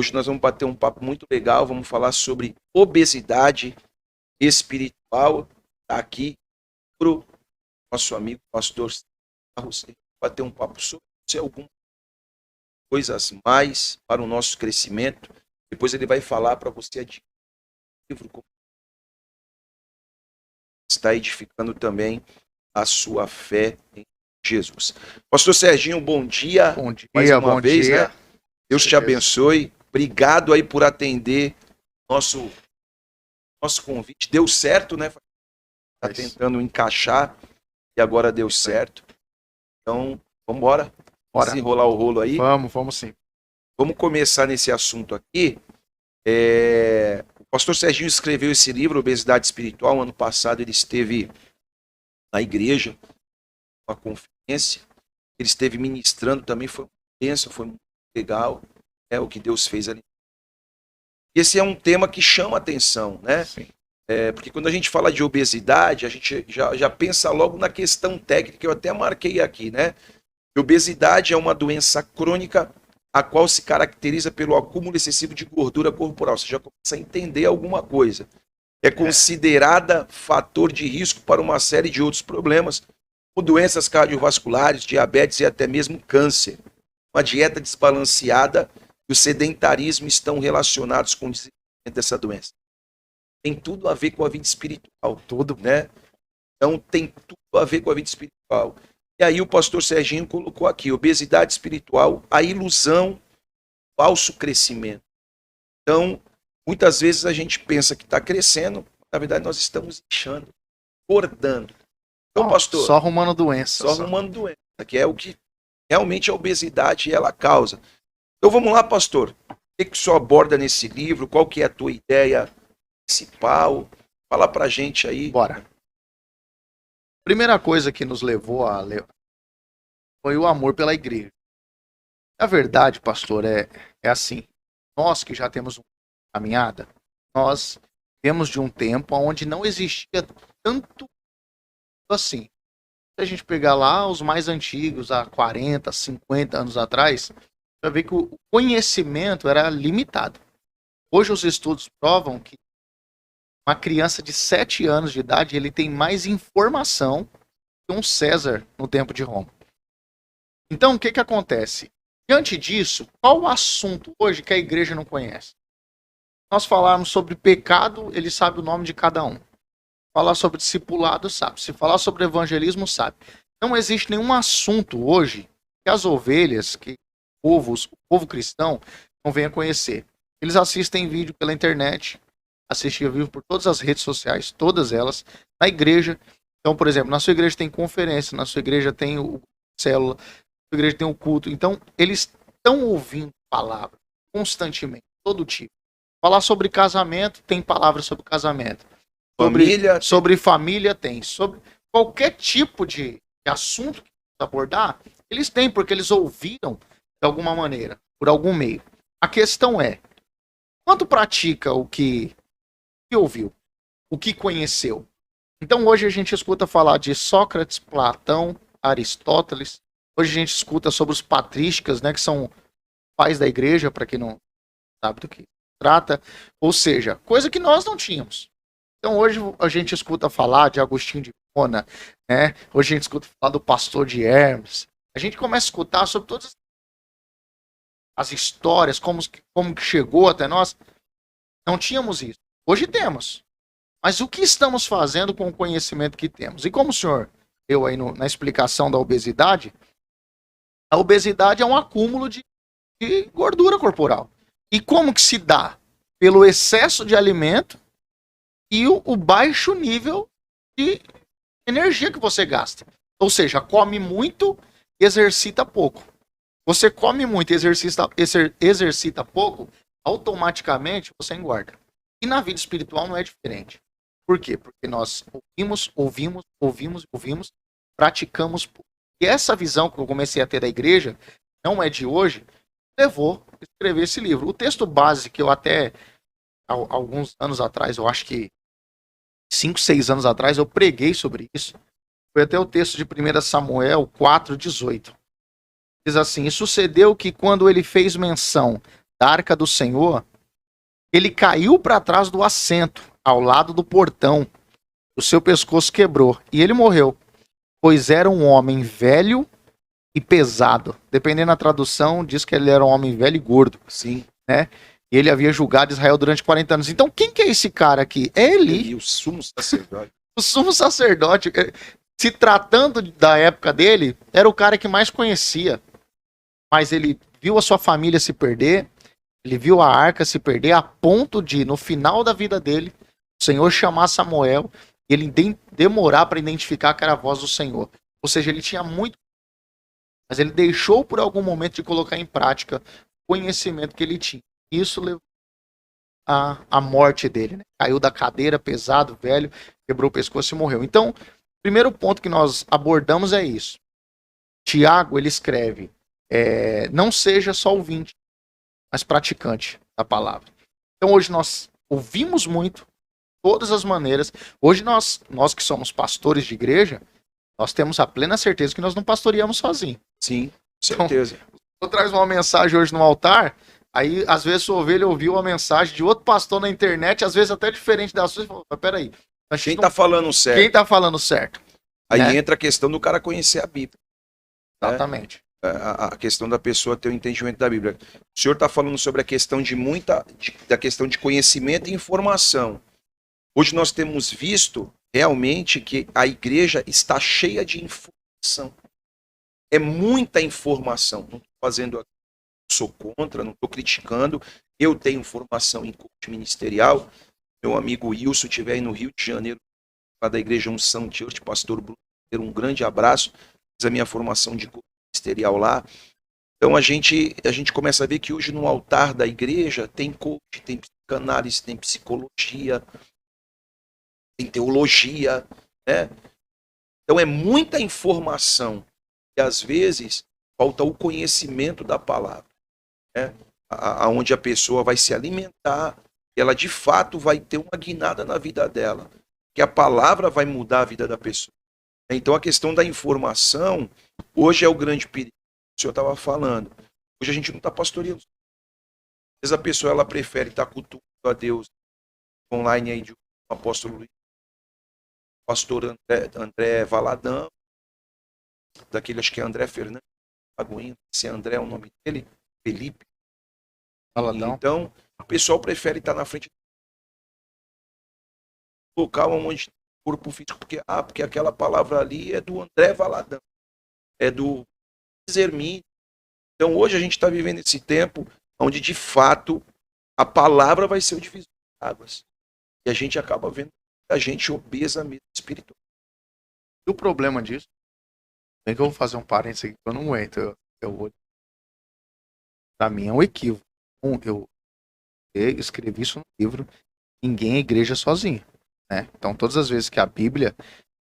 Hoje nós vamos bater um papo muito legal, vamos falar sobre obesidade espiritual. Tá aqui pro nosso amigo pastor Carlos, bater um papo sobre algumas coisas mais para o nosso crescimento. Depois ele vai falar para você adquirir o livro, como está edificando também a sua fé em Jesus. Pastor Serginho, bom dia. Bom dia, mais uma bom vez, dia. Né? Deus te abençoe. Obrigado aí por atender nosso convite. Deu certo, né? Está tentando encaixar e agora deu certo. Então, vamos embora. Bora. Desenrolar o rolo aí. Vamos sim. Vamos começar nesse assunto aqui. O pastor Serginho escreveu esse livro, Obesidade Espiritual. Ano passado ele esteve na igreja, uma conferência. Ele esteve ministrando também, foi uma bênção, foi muito legal. O que Deus fez ali. Esse é um tema que chama atenção, né? Sim. Porque quando a gente fala de obesidade, a gente já pensa logo na questão técnica, que eu até marquei aqui, né? Obesidade é uma doença crônica a qual se caracteriza pelo acúmulo excessivo de gordura corporal. Você já começa a entender alguma coisa. É considerada fator de risco para uma série de outros problemas, como doenças cardiovasculares, diabetes e até mesmo câncer. Uma dieta desbalanceada e o sedentarismo estão relacionados com o desenvolvimento dessa doença. Tem tudo a ver com a vida espiritual. Tudo, né? Então tem tudo a ver com a vida espiritual. E aí o pastor Serginho colocou aqui, obesidade espiritual, a ilusão, falso crescimento. Então, muitas vezes a gente pensa que está crescendo, na verdade nós estamos inchando, engordando. Então, pastor... Só arrumando doença. Só arrumando doença, que é o que realmente a obesidade ela causa. Então vamos lá, pastor. O que o senhor aborda nesse livro? Qual que é a tua ideia principal? Fala pra gente aí. Bora. Primeira coisa que nos levou a ler foi o amor pela igreja. Na verdade, pastor, é assim. Nós que já temos uma caminhada, nós temos de um tempo onde não existia tanto assim. Se a gente pegar lá os mais antigos, há 40, 50 anos atrás, vai ver que o conhecimento era limitado. Hoje os estudos provam que uma criança de 7 anos de idade, ele tem mais informação que um César no tempo de Roma. Então, o que acontece? Diante disso, qual o assunto hoje que a igreja não conhece? Nós falarmos sobre pecado, ele sabe o nome de cada um. Falar sobre discipulado, sabe. Se falar sobre evangelismo, sabe. Não existe nenhum assunto hoje que as ovelhas, que o povo cristão, não venha conhecer. Eles assistem vídeo pela internet, assistem ao vivo por todas as redes sociais, todas elas, na igreja. Então, por exemplo, na sua igreja tem conferência, na sua igreja tem o célula, na sua igreja tem o culto. Então, eles estão ouvindo palavra constantemente, todo tipo. Falar sobre casamento, tem palavra sobre casamento. Sobre família tem. Sobre qualquer tipo de assunto que abordar, eles têm, porque eles ouviram de alguma maneira, por algum meio. A questão é, quanto pratica o que ouviu, o que conheceu? Então hoje a gente escuta falar de Sócrates, Platão, Aristóteles. Hoje a gente escuta sobre os patrísticas, né, que são pais da igreja, para quem não sabe do que trata. Ou seja, coisa que nós não tínhamos. Então hoje a gente escuta falar de Agostinho de Hipona, né? Hoje a gente escuta falar do pastor de Hermes. A gente começa a escutar sobre todas as histórias, como que chegou até nós. Não tínhamos isso. Hoje temos. Mas o que estamos fazendo com o conhecimento que temos? E como o senhor deu aí na explicação da obesidade, a obesidade é um acúmulo de gordura corporal. E como que se dá? Pelo excesso de alimento e o baixo nível de energia que você gasta. Ou seja, come muito e exercita pouco. Você come muito e exercita pouco, automaticamente você engorda. E na vida espiritual não é diferente. Por quê? Porque nós ouvimos, praticamos pouco. E essa visão que eu comecei a ter da igreja, não é de hoje, levou a escrever esse livro. O texto base que eu até, alguns anos atrás, eu acho que 5, 6 anos atrás, eu preguei sobre isso. Foi até o texto de 1 Samuel 4:18. Diz assim: e sucedeu que quando ele fez menção da arca do Senhor, ele caiu para trás do assento, ao lado do portão. O seu pescoço quebrou e ele morreu, pois era um homem velho e pesado. Dependendo da tradução, diz que ele era um homem velho e gordo. Sim. Né? E ele havia julgado Israel durante 40 anos. Então, quem que é esse cara aqui? É Eli, E o sumo sacerdote. o sumo sacerdote. Se tratando da época dele, era o cara que mais conhecia. Mas ele viu a sua família se perder, ele viu a arca se perder, a ponto de, no final da vida dele, o Senhor chamar Samuel e ele demorar para identificar que era a voz do Senhor. Ou seja, ele tinha muito, mas ele deixou por algum momento de colocar em prática o conhecimento que ele tinha. Isso levou à morte dele. Né? Caiu da cadeira, pesado, velho, quebrou o pescoço e morreu. Então, o primeiro ponto que nós abordamos é isso. Tiago, ele escreve, não seja só ouvinte, mas praticante da palavra. Então, hoje nós ouvimos muito, todas as maneiras. Hoje nós que somos pastores de igreja, nós temos a plena certeza que nós não pastoreamos sozinhos. Sim, com certeza. Então, eu traz uma mensagem hoje no altar, aí às vezes sua ovelha ouviu uma mensagem de outro pastor na internet, às vezes até diferente da sua, e falou, mas peraí. Quem tá falando certo? Quem tá falando certo? Aí né? entra a questão do cara conhecer a Bíblia. Exatamente. A questão da pessoa ter o entendimento da Bíblia. O senhor está falando sobre a questão da questão de conhecimento e informação. Hoje nós temos visto realmente que a igreja está cheia de informação. É muita informação. Não estou fazendo aqui, sou contra, não estou criticando. Eu tenho formação em coach ministerial. Meu amigo Wilson estiver aí no Rio de Janeiro, lá da igreja Unção Church, pastor Bruno, um grande abraço. Fiz a minha formação de coach ministerial lá. Então a gente começa a ver que hoje no altar da igreja tem coach, tem psicanálise, tem psicologia, tem teologia, né? Então é muita informação e às vezes falta o conhecimento da palavra, né? Aonde a pessoa vai se alimentar, ela de fato vai ter uma guinada na vida dela, que a palavra vai mudar a vida da pessoa. Então a questão da informação hoje é o grande perigo que o senhor estava falando. Hoje a gente não está pastoreando. Às vezes a pessoa ela prefere estar cultuando a Deus online aí de um apóstolo Luiz, pastor André Valadão, daquele acho que é André Fernandes, se André é o nome dele, Felipe. Valadão. Então o pessoal prefere estar na frente do local onde corpo físico, porque aquela palavra ali é do André Valadão, é do Zermini. Então hoje a gente está vivendo esse tempo onde de fato a palavra vai ser o divisor de águas. E a gente acaba vendo a gente obesa mesmo espiritual. E o problema disso, bem que eu vou fazer um parênteses aqui que eu não aguento, eu vou. Para mim é um equívoco. Eu escrevi isso no livro, ninguém é igreja sozinho. Né? Então, todas as vezes que a Bíblia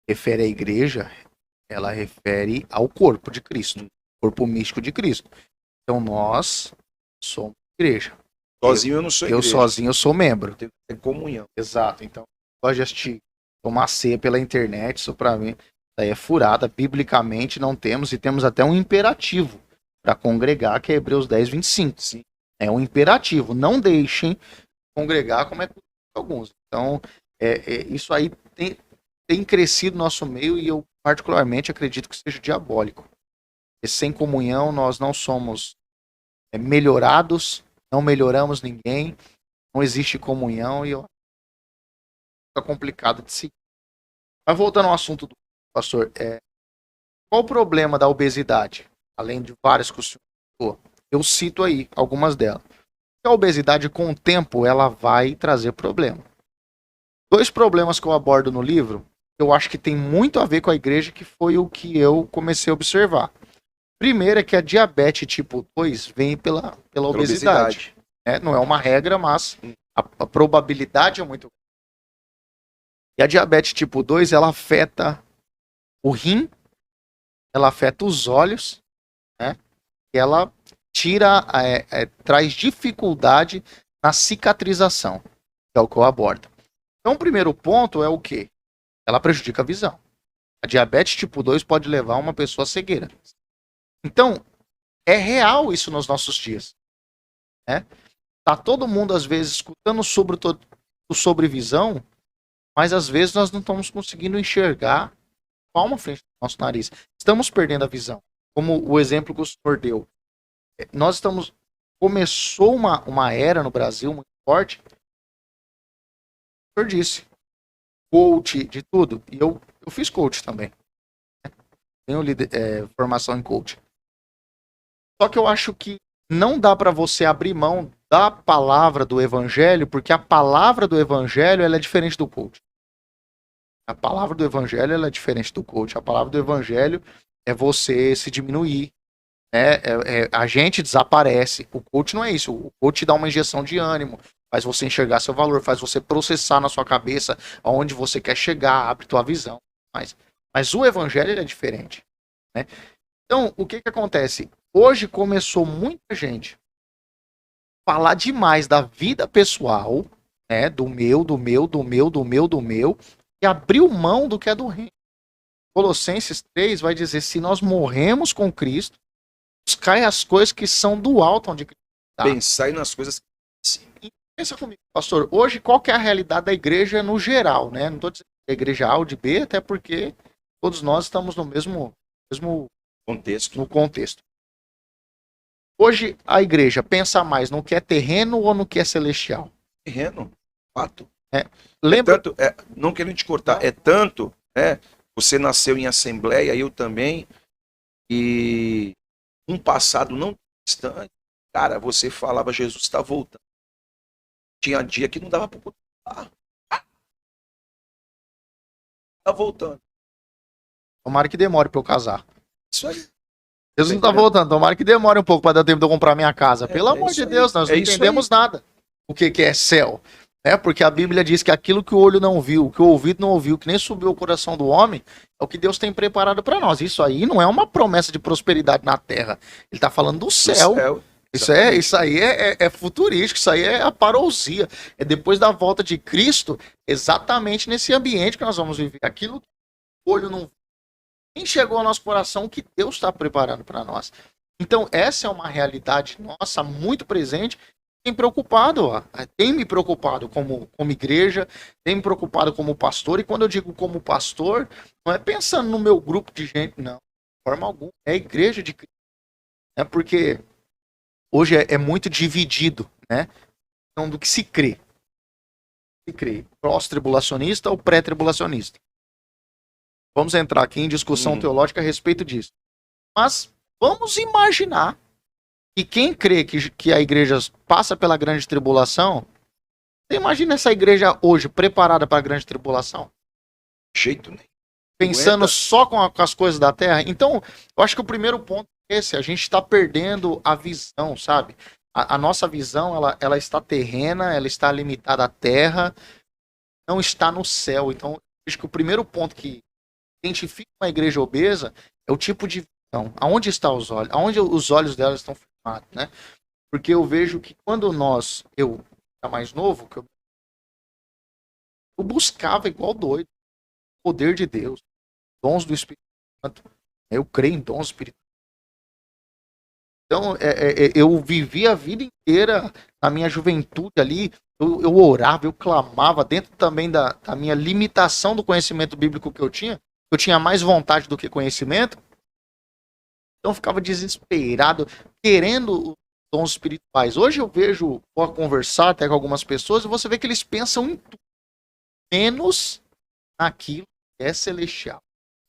refere à igreja, ela refere ao corpo de Cristo, corpo místico de Cristo. Então, nós somos igreja. Sozinho eu não sou igreja. Eu sozinho eu sou membro. Tem comunhão. Exato. Então, gosto de assistir, tomar ceia pela internet, isso para mim daí é furada. Biblicamente não temos, e temos até um imperativo para congregar, que é Hebreus 10, 25. Sim. É um imperativo. Não deixem congregar como é que alguns. Então, isso aí tem crescido no nosso meio e eu particularmente acredito que seja diabólico. E sem comunhão nós não somos melhorados, não melhoramos ninguém, não existe comunhão e fica complicado de seguir. Mas voltando ao assunto do pastor, qual o problema da obesidade? Além de várias questões, eu cito aí algumas delas. A obesidade com o tempo ela vai trazer problema. 2 problemas que eu abordo no livro, eu acho que tem muito a ver com a igreja, que foi o que eu comecei a observar. Primeiro é que a diabetes tipo 2 vem pela obesidade. Não é uma regra, mas a probabilidade é muito grande. E a diabetes tipo 2, ela afeta o rim, ela afeta os olhos, né? E ela traz dificuldade na cicatrização, que é o que eu abordo. Então, o primeiro ponto é o quê? Ela prejudica a visão. A diabetes tipo 2 pode levar uma pessoa à cegueira. Então, é real isso nos nossos dias. Né? tá todo mundo, às vezes, escutando sobre visão, mas às vezes nós não estamos conseguindo enxergar palma à frente do nosso nariz. Estamos perdendo a visão. Como o exemplo que o senhor deu. Nós estamos... Começou uma era no Brasil muito forte. O senhor disse. Coach, de tudo. E eu fiz coach também. Tenho formação em coach. Só que eu acho que não dá para você abrir mão da palavra do evangelho, porque a palavra do evangelho ela é diferente do coach. A palavra do evangelho ela é diferente do coach. A palavra do evangelho é você se diminuir. A gente desaparece. O coach não é isso. O coach dá uma injeção de ânimo, faz você enxergar seu valor, faz você processar na sua cabeça aonde você quer chegar, abre tua visão. Mas o evangelho ele é diferente. Né? Então, o que acontece? Hoje começou muita gente falar demais da vida pessoal, né? Do meu, e abriu mão do que é do reino. Colossenses 3 vai dizer, se nós morremos com Cristo, buscai as coisas que são do alto onde Cristo está. Pensai nas coisas que... Pensa comigo, pastor, hoje qual que é a realidade da igreja no geral, né? Não estou dizendo que a igreja A ou de B, até porque todos nós estamos no mesmo contexto. Hoje a igreja pensa mais no que é terreno ou no que é celestial? Terreno, fato. Lembra? Não querendo te cortar, é tanto, né? Você nasceu em assembleia, eu também, e um passado não distante, cara, você falava, Jesus está voltando. Tinha dia que não dava para contar. Tá voltando. Tomara que demore para eu casar. Isso aí. Jesus não tá voltando, tomara que demore um pouco para dar tempo de eu comprar minha casa. Pelo amor de Deus, nós não entendemos nada o que é céu. Porque a Bíblia diz que aquilo que o olho não viu, que o ouvido não ouviu, que nem subiu ao coração do homem, é o que Deus tem preparado para nós. Isso aí não é uma promessa de prosperidade na terra. Ele tá falando do céu. Isso aí é futurístico, isso aí é a parousia. É depois da volta de Cristo, exatamente nesse ambiente que nós vamos viver. Aquilo que o olho não viu, nem chegou ao nosso coração, que Deus está preparando para nós. Então, essa é uma realidade nossa muito presente. Tem me preocupado como igreja, tem me preocupado como pastor, e quando eu digo como pastor, não é pensando no meu grupo de gente, não, de forma alguma, é a igreja de Cristo. Porque hoje é muito dividido, né? Então, do que se crê. Pós-tribulacionista ou pré-tribulacionista. Vamos entrar aqui em discussão teológica a respeito disso. Mas vamos imaginar que quem crê que a igreja passa pela grande tribulação, você imagina essa igreja hoje preparada para a grande tribulação? Jeito nenhum. Pensando só com as coisas da terra? Então, eu acho que o primeiro ponto é esse. A gente está perdendo a visão, sabe? A nossa visão, ela está terrena, ela está limitada à terra, não está no céu. Então, eu acho que o primeiro ponto que identifica uma igreja obesa é o tipo de visão. Aonde estão os olhos? Aonde os olhos dela estão firmados, né? Porque eu vejo que quando eu era mais novo, eu buscava igual doido o poder de Deus, dons do Espírito Santo. Eu creio em dons espirituais. Então, eu vivi a vida inteira, na minha juventude ali, eu orava, eu clamava, dentro também da minha limitação do conhecimento bíblico que eu tinha mais vontade do que conhecimento, então eu ficava desesperado, querendo os dons espirituais. Hoje eu vejo, vou conversar até com algumas pessoas, e você vê que eles pensam em tudo, menos naquilo que é celestial.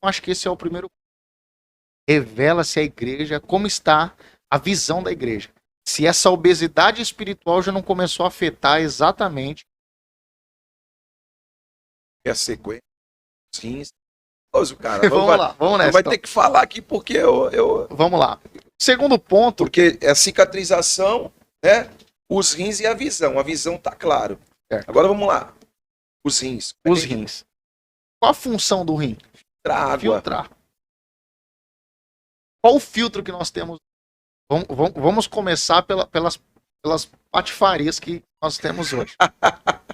Eu acho que esse é o primeiro ponto. Revela-se a igreja, como está a visão da igreja. Se essa obesidade espiritual já não começou a afetar exatamente a sequência. Sim. Cara, vamos nessa. Vai ter que falar aqui porque eu... Vamos lá. Segundo ponto. Porque é a cicatrização, né? Os rins e a visão. A visão tá claro. Certo. Agora vamos lá. Os rins. Os rins. Qual a função do rim? Filtrar água. Filtrar. Qual o filtro que nós temos? Vamos começar pelas patifarias que nós temos hoje.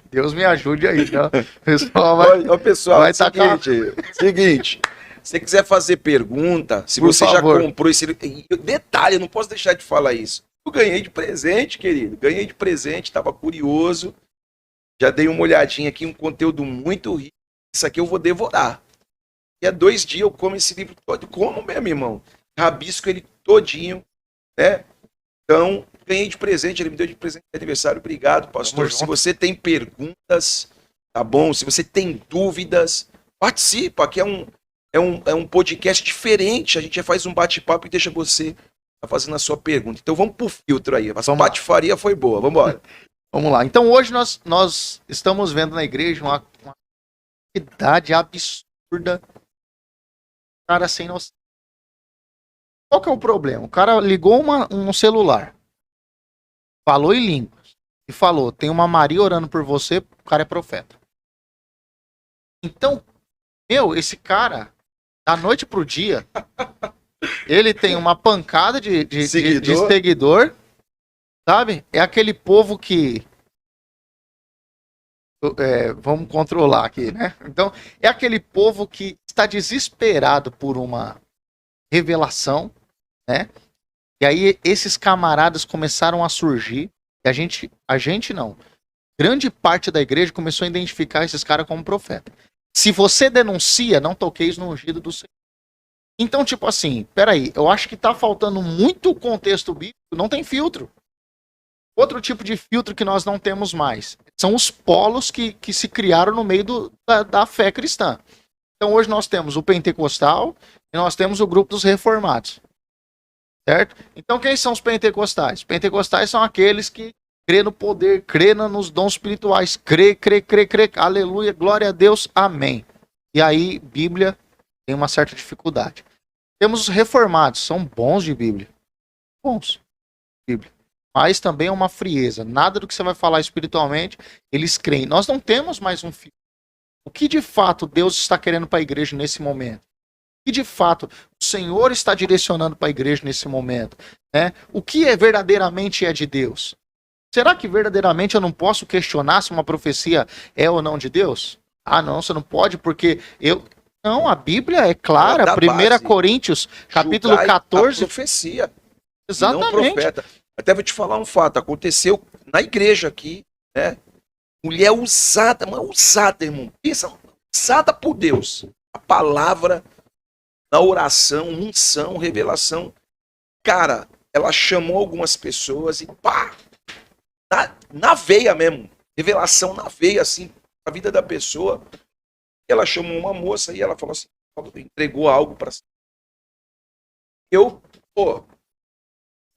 Deus me ajude aí, né? Pessoal, vai seguinte, se você quiser fazer pergunta, se você já comprou esse... Detalhe, eu não posso deixar de falar isso. Eu ganhei de presente, querido. Ganhei de presente, tava curioso. Já dei uma olhadinha aqui, um conteúdo muito rico. Isso aqui eu vou devorar. E há 2 dias eu como esse livro todo. Como mesmo, irmão? Rabisco ele todinho, né? Então, ganhei de presente, ele me deu de presente de aniversário. Obrigado, pastor. Se você tem perguntas, tá bom? Se você tem dúvidas, participa. Aqui é um podcast diferente. A gente faz um bate-papo e deixa você fazendo a sua pergunta. Então vamos pro filtro aí. A patifaria foi boa. Vamos embora. Vamos lá. Então hoje nós estamos vendo na igreja uma quantidade absurda. Cara sem noção. Qual que é o problema? O cara ligou um celular, falou em línguas e falou, tem uma Maria orando por você, o cara é profeta. Então, esse cara, da noite pro dia, ele tem uma pancada de seguidor, sabe? É aquele povo que... vamos controlar aqui, né? Então, é aquele povo que está desesperado por uma revelação, né? E aí esses camaradas começaram a surgir, e a gente não. Grande parte da igreja começou a identificar esses caras como profeta. Se você denuncia, não toqueis no ungido do Senhor. Então, tipo assim, peraí, eu acho que tá faltando muito contexto bíblico, não tem filtro. Outro tipo de filtro que nós não temos mais são os polos que se criaram no meio da fé cristã. Então hoje nós temos o pentecostal e nós temos o grupo dos reformados. Certo? Então quem são os pentecostais? Os pentecostais são aqueles que crê no poder, crê nos dons espirituais, crê, aleluia, glória a Deus, amém. E aí, Bíblia tem uma certa dificuldade. Temos os reformados, são bons de Bíblia. Bons de Bíblia. Mas também é uma frieza. Nada do que você vai falar espiritualmente, eles creem. Nós não temos mais um filho. O que de fato Deus está querendo para a igreja nesse momento? O que de fato o Senhor está direcionando para a igreja nesse momento? Né? O que verdadeiramente é de Deus? Será que verdadeiramente eu não posso questionar se uma profecia é ou não de Deus? Ah, não, você não pode porque eu... Não, a Bíblia é clara. 1 Coríntios, capítulo 14. A profecia. Exatamente. Não profeta. Até vou te falar um fato. Aconteceu na igreja aqui, né? Mulher usada, mas usada, irmão. Pensa, usada por Deus. A palavra, na oração, unção, revelação. Cara, ela chamou algumas pessoas e pá! Na veia mesmo. Revelação na veia, assim, a vida da pessoa. Ela chamou uma moça e ela falou assim, entregou algo para si. Eu,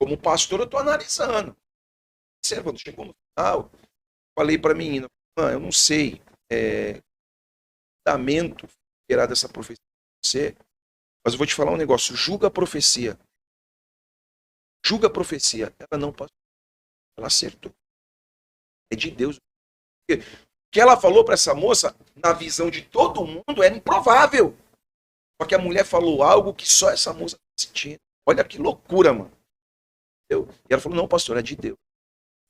como pastor, eu tô analisando. Observando, chegou no final, falei para a menina, eu não sei, fundamento terá dessa profecia de você, mas eu vou te falar um negócio, julga a profecia. Julga a profecia. Ela não passou. Ela acertou. É de Deus. O que ela falou para essa moça, na visão de todo mundo, era improvável. Só que a mulher falou algo que só essa moça está sentindo. Olha que loucura, mano. E ela falou, não, pastor, é de Deus.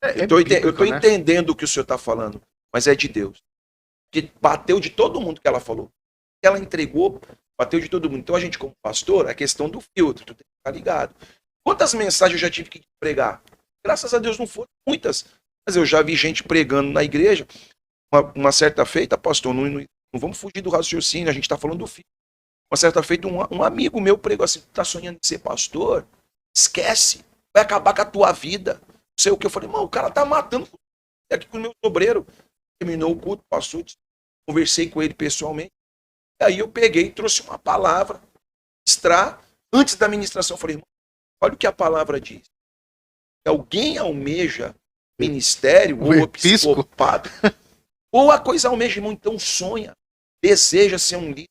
Eu estou entendendo o que o senhor está falando, mas é de Deus. Que bateu de todo mundo que ela falou. Ela entregou, bateu de todo mundo. Então a gente, como pastor, é questão do filtro, tu tem que ficar ligado. Quantas mensagens eu já tive que pregar? Graças a Deus não foram muitas. Mas eu já vi gente pregando na igreja, uma certa feita, pastor, não vamos fugir do raciocínio, a gente está falando do filho. Uma certa feita, um amigo meu pregou assim, tá sonhando em ser pastor? Esquece, vai acabar com a tua vida. Não sei o que, eu falei, mano, o cara tá matando aqui com o meu sobreiro. Terminou o culto, passou, conversei com ele pessoalmente. Aí eu peguei e trouxe uma palavra, antes da ministração, eu falei, irmão, olha o que a palavra diz. Alguém almeja ministério, ou psicopata, ou a coisa almeja, irmão, então sonha, deseja ser um líder,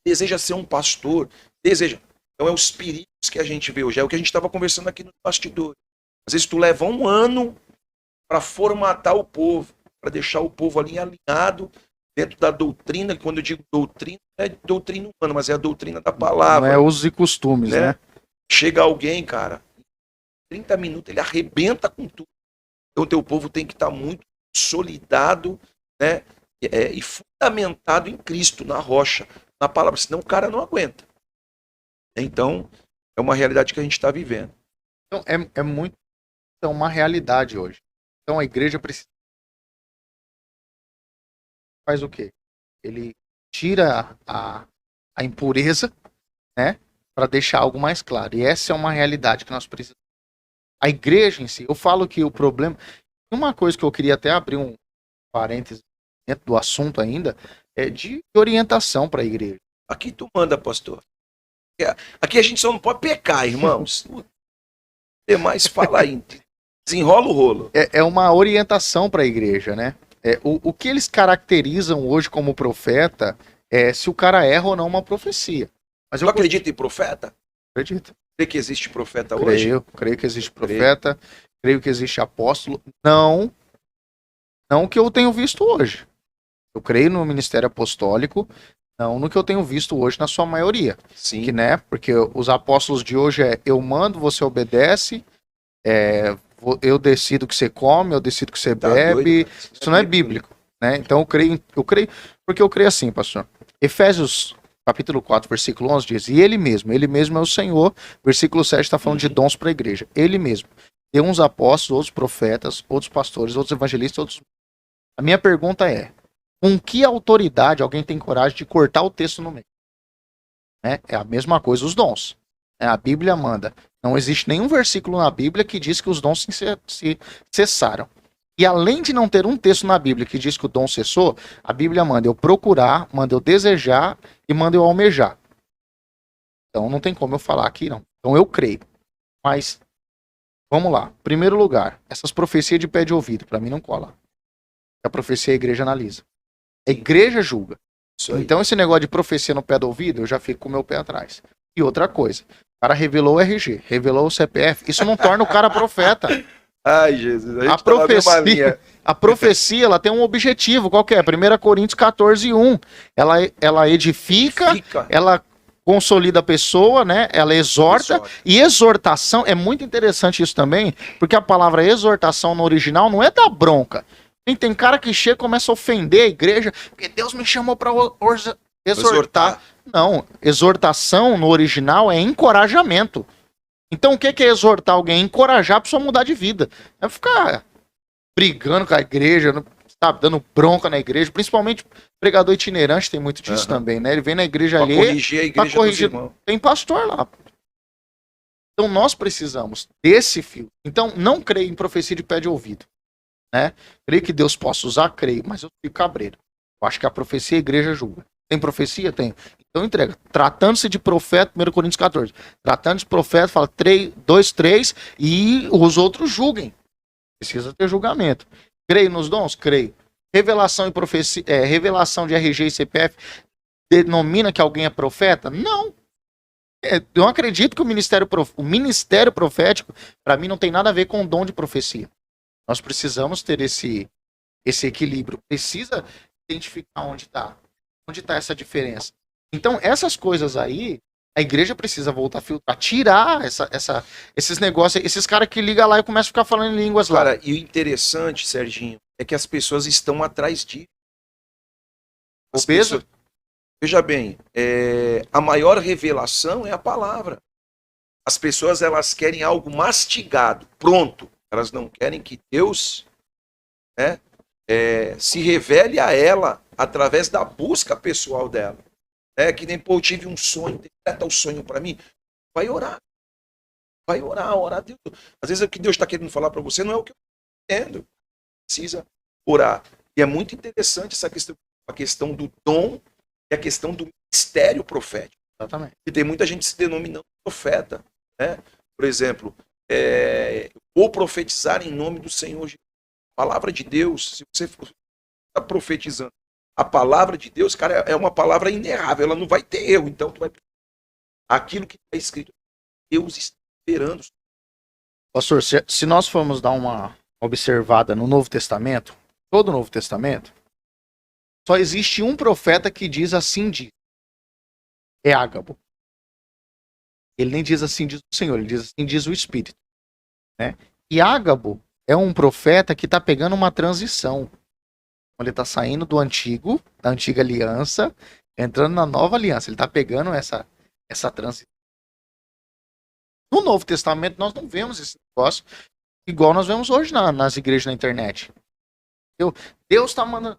deseja ser um pastor, deseja. Então é os perigos que a gente vê hoje, é o que a gente estava conversando aqui no bastidor. Às vezes tu leva um ano para formatar o povo, para deixar o povo ali alinhado dentro da doutrina, quando eu digo doutrina, não é doutrina humana, mas é a doutrina da palavra. Não é usos e costumes, né? Chega alguém, cara, em 30 minutos ele arrebenta com tudo. Então o teu povo tem que estar muito solidado, né? E fundamentado em Cristo, na rocha, na palavra, senão o cara não aguenta. Então, é uma realidade que a gente está vivendo. Então, é muito é uma realidade hoje. Então a igreja precisa faz o quê? Ele tira a impureza, né, para deixar algo mais claro. E essa é uma realidade que nós precisamos. A igreja em si, eu falo que o problema, uma coisa que eu queria até abrir um parênteses dentro do assunto ainda, é de orientação para a igreja. Aqui tu manda, pastor. Aqui a gente só não pode pecar, irmãos. O demais fala aí. Desenrola o rolo. É uma orientação para a igreja, né? O que eles caracterizam hoje como profeta é se o cara erra ou não uma profecia. Mas Tu acredita em profeta? acredito. Crê que existe profeta hoje? Creio que existe profeta, creio que existe apóstolo. Não que eu tenho visto hoje. Eu creio no ministério apostólico, não no que eu tenho visto hoje na sua maioria. Sim. Que, né? Porque os apóstolos de hoje eu mando, você obedece, eu decido o que você come, eu decido o que você bebe. Doido, Isso não é bíblico, né? Então eu creio, porque eu creio assim, pastor. Efésios capítulo 4, versículo 11 diz, e ele mesmo é o Senhor. Versículo 7 está falando de dons para a igreja. Ele mesmo. Tem uns apóstolos, outros profetas, outros pastores, outros evangelistas, outros... A minha pergunta é, com que autoridade alguém tem coragem de cortar o texto no meio? Né? É a mesma coisa os dons. A Bíblia manda. Não existe nenhum versículo na Bíblia que diz que os dons se cessaram. E além de não ter um texto na Bíblia que diz que o dom cessou, a Bíblia manda eu procurar, manda eu desejar e manda eu almejar. Então não tem como eu falar aqui, não. Então eu creio. Mas, vamos lá. Primeiro lugar, essas profecias de pé de ouvido, para mim não cola. A profecia a igreja analisa. A igreja julga. Então esse negócio de profecia no pé do ouvido, eu já fico com o meu pé atrás. E outra coisa, o cara revelou o RG, revelou o CPF, isso não torna o cara profeta. Ai, Jesus, a profecia, ela tem um objetivo, qual que é? 1 Coríntios 14, 1. Ela edifica, ela consolida a pessoa, né? Ela exorta. E exortação, é muito interessante isso também, porque a palavra exortação no original não é dar bronca. Tem cara que chega e começa a ofender a igreja, porque Deus me chamou para exortar. Não, exortação no original é encorajamento. Então o que é exortar alguém? Encorajar a pessoa a mudar de vida. É ficar brigando com a igreja, sabe, dando bronca na igreja, principalmente pregador itinerante tem muito disso também, né? Ele vem na igreja ali corrigir a igreja dos irmãos. Tem pastor lá. Então nós precisamos desse fio. Então não creio em profecia de pé de ouvido. Né? Creio que Deus possa usar, creio, mas eu fico cabreiro. Eu acho que a profecia a igreja julga. Tem profecia? Tem. Então entrega. Tratando-se de profeta, 1 Coríntios 14. Tratando-se de profeta, fala 2, 3 e os outros julguem. Precisa ter julgamento. Creio nos dons? Creio. Revelação e profecia, revelação de RG e CPF denomina que alguém é profeta? Não. Eu não acredito que o ministério profético, para mim, não tem nada a ver com o dom de profecia. Nós precisamos ter esse equilíbrio. Precisa identificar onde está essa diferença. Então, essas coisas aí, a igreja precisa voltar a filtrar, tirar esses negócios, esses caras que ligam lá e começam a ficar falando em línguas lá. Cara, e o interessante, Serginho, é que as pessoas estão atrás disso. Veja bem, a maior revelação é a palavra. As pessoas, elas querem algo mastigado, pronto. Elas não querem que Deus, né, se revele a ela através da busca pessoal dela. Que nem, pô, eu tive um sonho, decreta o sonho para mim. Vai orar. Orar a Deus. Às vezes o que Deus está querendo falar para você não é o que eu entendo. Precisa orar. E é muito interessante essa questão, a questão do dom e a questão do ministério profético. Exatamente. E tem muita gente se denominando profeta, né? Por exemplo, ou profetizar em nome do Senhor Jesus. A palavra de Deus, se você está profetizando a palavra de Deus, cara, é uma palavra inerrável, ela não vai ter erro. Então, tu vai... aquilo que está escrito, Deus está esperando. Pastor, se nós formos dar uma observada no Novo Testamento, todo o Novo Testamento, só existe um profeta que diz assim, é Ágabo. Ele nem diz assim, diz o Senhor, ele diz assim, diz o Espírito. Né? E Ágabo é um profeta que está pegando uma transição. Ele está saindo da antiga aliança, entrando na nova aliança. Ele está pegando essa transição. No Novo Testamento nós não vemos esse negócio. igual nós vemos hoje nas igrejas na internet. Deus tá mandando.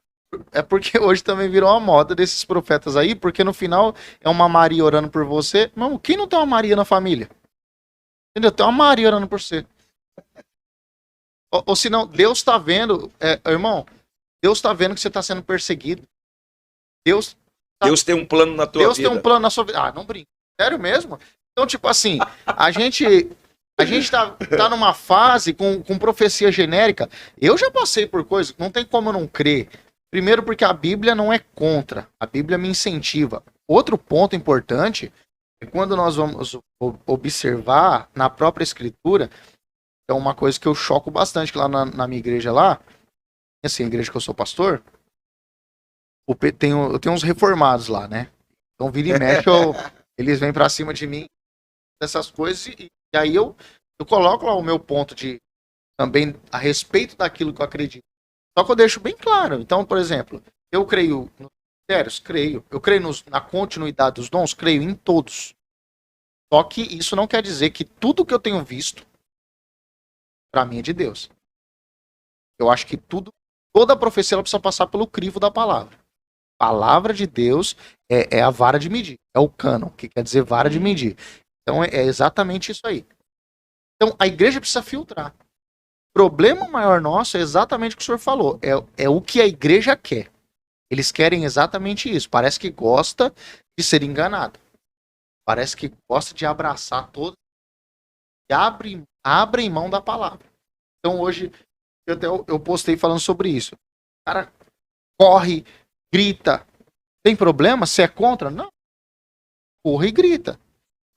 É porque hoje também virou uma moda desses profetas aí, porque no final é uma Maria orando por você. Mano, quem não tem uma Maria na família? Entendeu? Tem uma Maria orando por você. Ou se não, Deus tá vendo, irmão, Deus tá vendo que você tá sendo perseguido. Deus Tem um plano na tua Deus vida. tem um plano na sua vida. Ah, não brinca. Sério mesmo? Então, tipo assim, a gente tá numa fase com profecia genérica. Eu já passei por coisas, não tem como eu não crer. Primeiro porque a Bíblia não é contra, a Bíblia me incentiva. Outro ponto importante é quando nós vamos observar na própria Escritura, é uma coisa que eu choco bastante, que lá na minha igreja lá, assim, a igreja que eu sou pastor, eu tenho uns reformados lá, né? Então vira e mexe, eles vêm pra cima de mim, dessas coisas, e aí eu coloco lá o meu ponto de também a respeito daquilo que eu acredito. Só que eu deixo bem claro. Então, por exemplo, eu creio nos mistérios? Creio. Eu creio na continuidade dos dons? Creio em todos. Só que isso não quer dizer que tudo que eu tenho visto, pra mim, é de Deus. Eu acho que toda a profecia ela precisa passar pelo crivo da palavra. A palavra de Deus é a vara de medir. É o cânon, que quer dizer vara de medir. Então é exatamente isso aí. Então a igreja precisa filtrar. O problema maior nosso é exatamente o que o senhor falou. É o que a igreja quer. Eles querem exatamente isso. Parece que gosta de ser enganado. Parece que gosta de abraçar todo e abrem mão da palavra. Então hoje eu postei falando sobre isso. O cara corre, grita. Tem problema? Você é contra? Não. Corre e grita.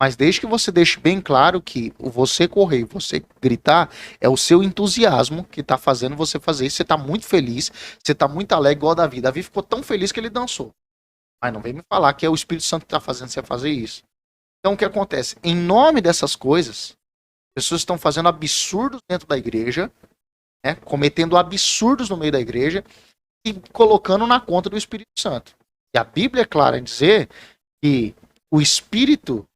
Mas desde que você deixe bem claro que o você correr, você gritar, é o seu entusiasmo que tá fazendo você fazer isso. Você tá muito feliz, você tá muito alegre, igual Davi. Davi ficou tão feliz que ele dançou. Mas não vem me falar que é o Espírito Santo que tá fazendo você fazer isso. Então o que acontece? Em nome dessas coisas, pessoas estão fazendo absurdos dentro da igreja, né? Cometendo absurdos no meio da igreja e colocando na conta do Espírito Santo. E a Bíblia é clara em dizer que o Espírito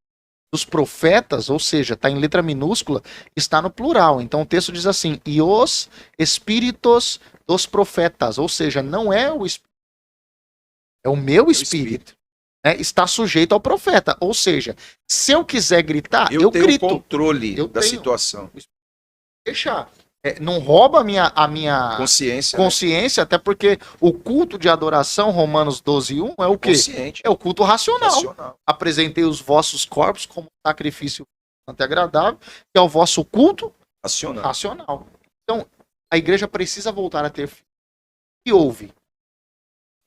dos profetas, ou seja, está em letra minúscula, está no plural. Então o texto diz assim, e os espíritos dos profetas, ou seja, não é o Espírito, é o meu espírito. Né, está sujeito ao profeta. Ou seja, se eu quiser gritar, eu tenho grito. Controle da situação. Deixar. Não rouba a minha consciência, né? Até porque o culto de adoração, Romanos 12:1, é o quê? Consciente. É o culto racional. Apresentei os vossos corpos como sacrifício santo e agradável, que é o vosso culto racional. Então, a igreja precisa voltar a ter filho. E ouve.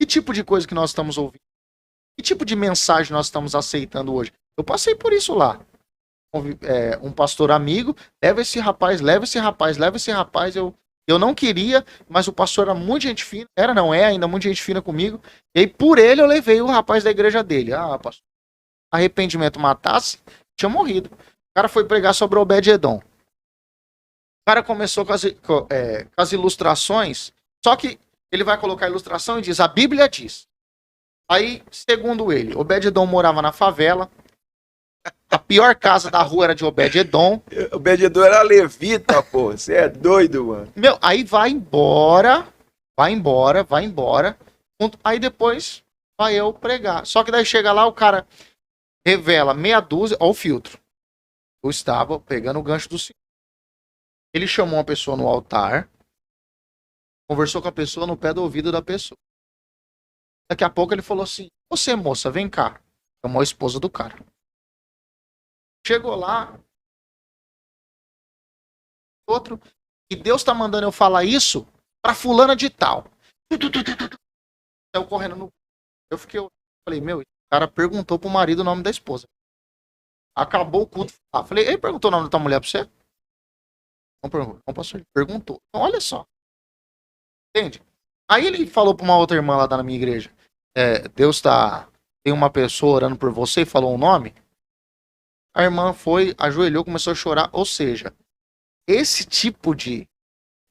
Que tipo de coisa que nós estamos ouvindo? Que tipo de mensagem nós estamos aceitando hoje? Eu passei por isso lá. Um pastor amigo, leva esse rapaz. Eu não queria, mas o pastor era muito gente fina. É ainda muito gente fina comigo. E aí, por ele, eu levei o rapaz da igreja dele. Ah, pastor, arrependimento matasse, tinha morrido. O cara foi pregar sobre Obed-Edom. O cara começou com as ilustrações, só que ele vai colocar a ilustração e diz, a Bíblia diz. Aí, segundo ele, Obed-Edom morava na favela. A pior casa da rua era de Obed-Edom. Obed-Edom era levita, pô. Você é doido, mano. Meu, aí vai embora. Aí depois vai eu pregar. Só que daí chega lá, o cara revela meia dúzia. Ó o filtro. Eu estava pegando o gancho do Senhor. Ele chamou uma pessoa no altar. Conversou com a pessoa no pé do ouvido da pessoa. Daqui a pouco ele falou assim, você, moça, vem cá. Chamou a esposa do cara. Chegou lá, outro, e Deus tá mandando eu falar isso pra fulana de tal. Eu correndo no... Eu falei, meu, o cara perguntou pro marido o nome da esposa. Acabou o culto. Falei, ele perguntou o nome da tua mulher pra você? Não perguntou, não passou, ele perguntou. Então, olha só. Entende? Aí ele falou pra uma outra irmã lá da minha igreja, Deus tem uma pessoa orando por você e falou um nome. A irmã foi, ajoelhou, começou a chorar. Ou seja, esse tipo de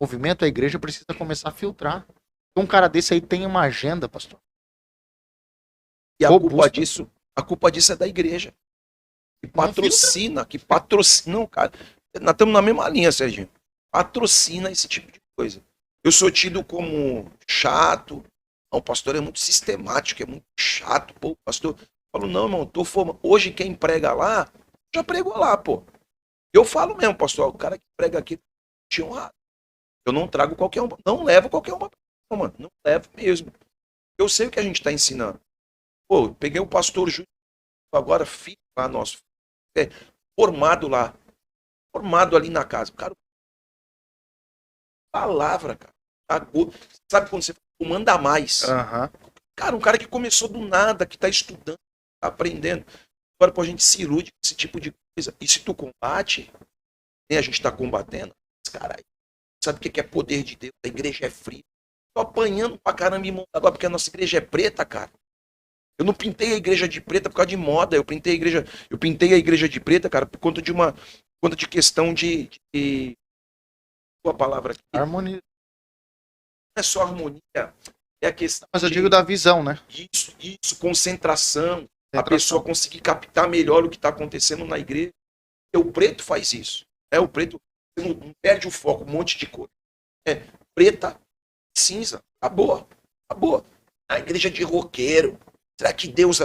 movimento a igreja precisa começar a filtrar. Um cara desse aí tem uma agenda, pastor. E a culpa disso é da igreja. Que patrocina. Não, cara. Nós estamos na mesma linha, Serginho. patrocina esse tipo de coisa. Eu sou tido como chato. Não, o pastor é muito sistemático, é muito chato. Pô, o pastor. Eu falo, não, irmão, tô formando. Hoje quem prega lá, já pregou lá, pô. Eu falo mesmo, pastor, o cara que prega aqui te honrado. Eu não trago qualquer um, não levo qualquer uma, não, mano, não levo mesmo. Eu sei o que a gente está ensinando. Pô, eu peguei o pastor Júlio, agora filho lá nosso, é, formado lá, formado ali na casa. Cara, palavra, cara. Sabe quando você manda mais? Aham. Cara, um cara que começou do nada, que está estudando, tá aprendendo. Agora, pô, a gente se ilude com esse tipo de coisa. E se tu combate, né, a gente está combatendo, caralho, sabe o que é poder de Deus? A igreja é fria. Tô apanhando pra caramba agora, porque a nossa igreja é preta, cara. Eu não pintei a igreja de preta por causa de moda. Eu pintei a igreja de preta, cara, por conta de questão de qual a palavra aqui? Harmonia. Não é só harmonia, é a questão Mas eu digo da visão, né? isso, concentração, a Concentração. pessoa conseguir captar melhor o que está acontecendo na igreja. E o preto faz isso. O preto você não perde o foco, um monte de cor. Preta, cinza, acabou. A igreja de roqueiro. Será que Deus.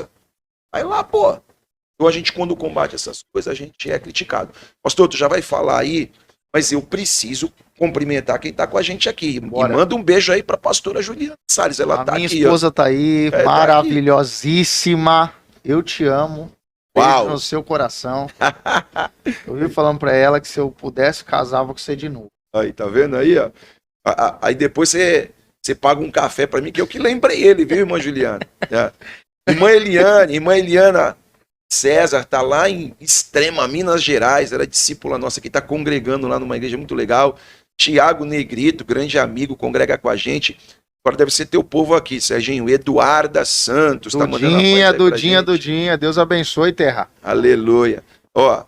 Vai lá, pô. Então a gente, quando combate essas coisas, a gente é criticado. Pastor, tu já vai falar aí, mas eu preciso cumprimentar quem tá com a gente aqui. Bora. E manda um beijo aí pra pastora Juliana Salles. Ela tá minha aqui. esposa tá aí, tá maravilhosíssima. Eu te amo. Beijo Uau. no seu coração. Eu vi falando pra ela que se eu pudesse, casava com você de novo. Aí, tá vendo aí, ó? Aí depois você paga um café pra mim, que eu que lembrei ele, viu, irmã Juliana? Irmã Eliana César tá lá em Extrema, Minas Gerais, ela é discípula nossa que tá congregando lá numa igreja muito legal. Tiago Negrito, grande amigo, congrega com a gente. Agora deve ser teu povo aqui, Serginho. Eduarda Santos tá mandando Dudinha, Deus abençoe, terra. Aleluia. Ó,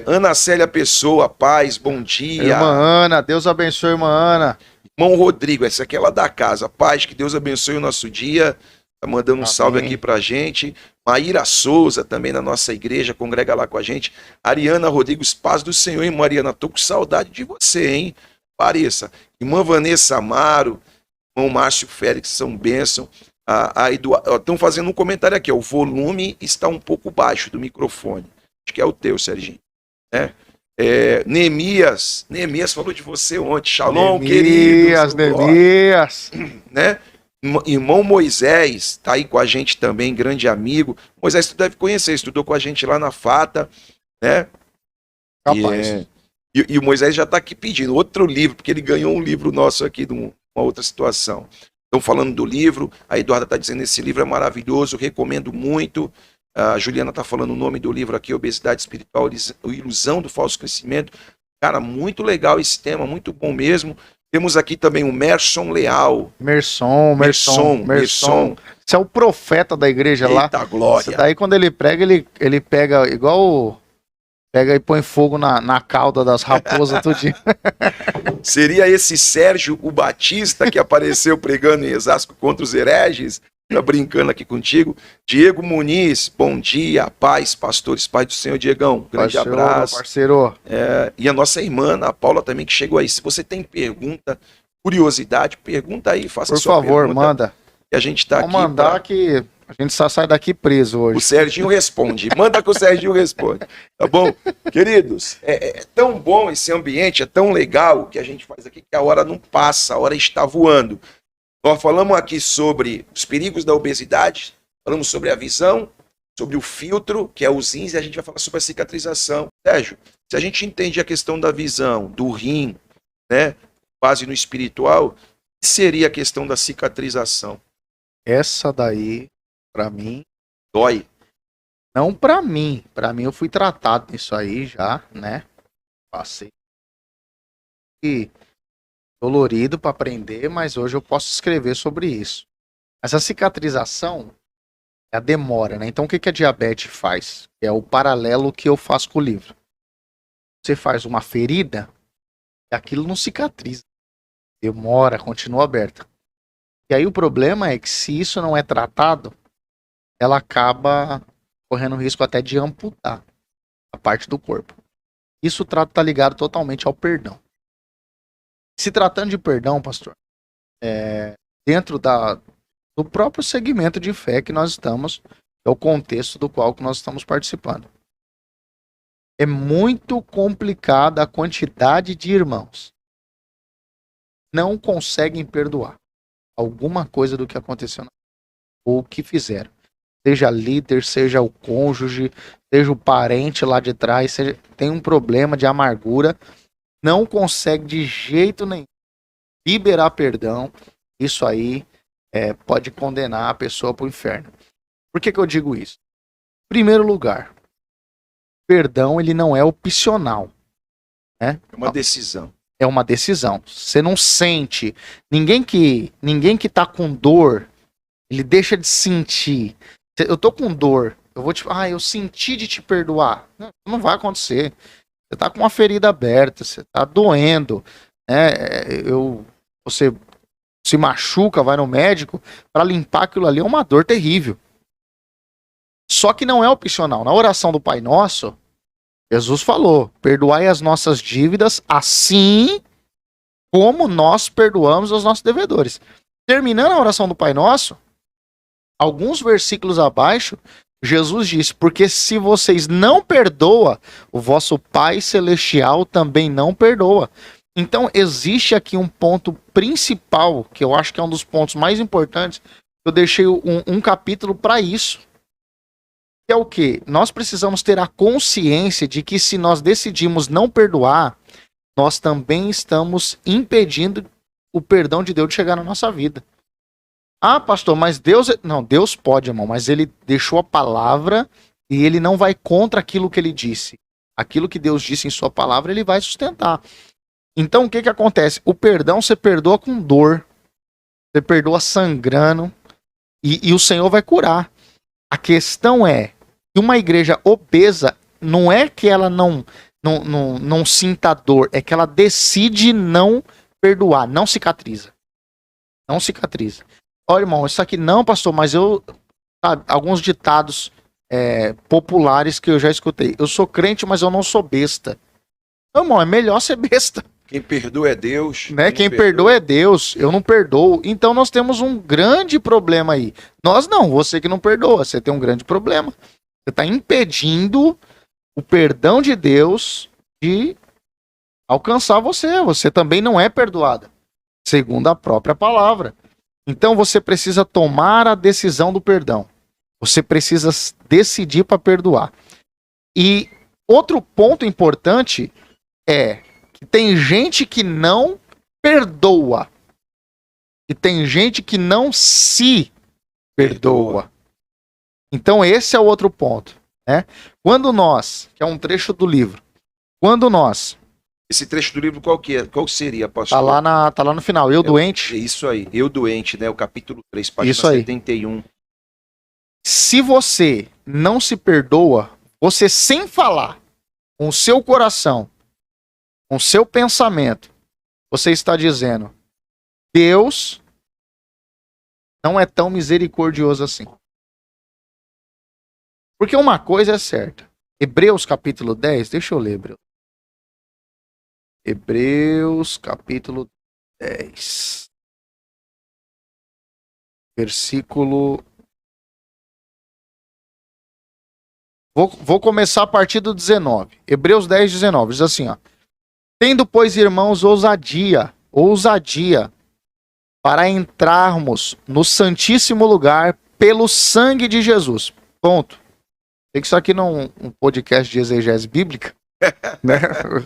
Ana Célia Pessoa, paz, bom dia. Irmã Ana, Deus abençoe, irmã Ana. Irmão Rodrigo, essa aqui é lá da casa. Paz, que Deus abençoe o nosso dia. Tá mandando um salve aqui pra gente. Maíra Souza, também na nossa igreja, congrega lá com a gente. Ariana Rodrigues, paz do Senhor, hein, Mariana? Tô com saudade de você, hein? Pareça. Irmã Vanessa Amaro, irmão Márcio Félix, são bênção. Estão fazendo um comentário aqui, ó, o volume está um pouco baixo do microfone. Acho que é o teu, Serginho. Neemias falou de você ontem. Shalom, querido. Neemias. Né? Irmão Moisés tá aí com a gente também, grande amigo. Moisés tu deve conhecer, estudou com a gente lá na FATA, né? Capaz. E o Moisés já tá aqui pedindo outro livro, porque ele ganhou um livro nosso aqui de uma outra situação. Estão falando do livro, a Eduarda tá dizendo esse livro é maravilhoso, recomendo muito. A Juliana tá falando o nome do livro aqui, Obesidade Espiritual, Ilusão do Falso Crescimento. Cara, muito legal esse tema, muito bom mesmo. Temos aqui também o Merson Leal. Merson. Esse é o profeta da igreja. Eita lá. Eita glória. Esse daí quando ele prega, ele pega igual... Pega e põe fogo na cauda das raposas tudinho. Seria esse Sérgio o Batista que apareceu pregando em Osasco contra os hereges? Tá brincando aqui contigo. Diego Muniz, bom dia, paz, pastores, paz do Senhor, Diegão. Grande abraço. Parceiro. E a nossa irmã, a Paula, também, que chegou aí. Se você tem pergunta, curiosidade, pergunta aí, faça sua pergunta. Por favor, manda. E a gente tá aqui. Vamos mandar que a gente só sai daqui preso hoje. O Serginho responde. Manda que o Serginho responde. Tá bom? Queridos, é tão bom esse ambiente, é tão legal que a gente faz aqui que a hora não passa, a hora está voando. Nós falamos aqui sobre os perigos da obesidade, falamos sobre a visão, sobre o filtro, que é os rins, e a gente vai falar sobre a cicatrização. Sérgio, se a gente entende a questão da visão, do rim, né, base no espiritual, o que seria a questão da cicatrização? Essa daí, pra mim... Dói. Não pra mim. Pra mim eu fui tratado nisso aí já, né? Passei. E... dolorido para aprender, mas hoje eu posso escrever sobre isso. Essa cicatrização é a demora, né? Então o que a diabetes faz? É o paralelo que eu faço com o livro. Você faz uma ferida e aquilo não cicatriza. Demora, continua aberta. E aí o problema é que se isso não é tratado, ela acaba correndo risco até de amputar a parte do corpo. Isso tá ligado totalmente ao perdão. Se tratando de perdão, pastor, dentro do próprio segmento de fé que nós estamos, é o contexto do qual que nós estamos participando. É muito complicada a quantidade de irmãos que não conseguem perdoar alguma coisa do que aconteceu ou o que fizeram. Seja líder, seja o cônjuge, seja o parente lá de trás, tem um problema de amargura, não consegue de jeito nenhum liberar perdão. Isso aí pode condenar a pessoa para o inferno. Por que eu digo isso? Em primeiro lugar, perdão ele não é opcional. Né? É uma decisão. É uma decisão. Você não sente. Ninguém que tá com dor, ele deixa de sentir. Eu tô com dor. Eu vou eu senti de te perdoar. Não vai acontecer. Você tá com uma ferida aberta. Você tá doendo. Você se machuca, vai no médico. Para limpar aquilo ali é uma dor terrível. Só que não é opcional. Na oração do Pai Nosso, Jesus falou: perdoai as nossas dívidas assim como nós perdoamos os nossos devedores. Terminando a oração do Pai Nosso, alguns versículos abaixo, Jesus disse: porque se vocês não perdoam, o vosso Pai Celestial também não perdoa. Então existe aqui um ponto principal, que eu acho que é um dos pontos mais importantes. Eu deixei um capítulo para isso. Que é o quê? Nós precisamos ter a consciência de que se nós decidimos não perdoar, nós também estamos impedindo o perdão de Deus de chegar na nossa vida. Ah, pastor, mas Deus... Não, Deus pode, irmão, mas ele deixou a palavra e ele não vai contra aquilo que ele disse. Aquilo que Deus disse em sua palavra, ele vai sustentar. Então, o que acontece? O perdão você perdoa com dor, você perdoa sangrando e o Senhor vai curar. A questão é que uma igreja obesa não é que ela não sinta dor, é que ela decide não perdoar, não cicatriza. Não cicatriza. Olha, irmão, isso aqui não, pastor, mas sabe, alguns ditados populares que eu já escutei. Eu sou crente, mas eu não sou besta. Não, irmão, é melhor ser besta. Quem perdoa é Deus. Né? Quem perdoa é Deus. Eu não perdoo. Então nós temos um grande problema aí. Nós não, você que não perdoa, você tem um grande problema. Você está impedindo o perdão de Deus de alcançar você. Você também não é perdoada, segundo a própria palavra. Então você precisa tomar a decisão do perdão. Você precisa decidir para perdoar. E outro ponto importante é que tem gente que não perdoa. E tem gente que não se perdoa. Então esse é o outro ponto. Né? Quando nós, que é um trecho do livro, quando nós... Esse trecho do livro qual que é? Qual seria, pastor? Tá lá no final, Eu Doente. Isso aí, Eu Doente, né? O capítulo 3, página isso aí. 71. Se você não se perdoa, você sem falar, com o seu coração, com o seu pensamento, você está dizendo: Deus não é tão misericordioso assim. Porque uma coisa é certa. Hebreus capítulo 10, deixa eu ler, Hebreus. Hebreus capítulo 10. Versículo... Vou começar a partir do 19. Hebreus 10, 19. Diz assim, ó. Tendo, pois, irmãos, ousadia, para entrarmos no santíssimo lugar pelo sangue de Jesus. Ponto. Sei que isso aqui não é um podcast de exegese bíblica, né?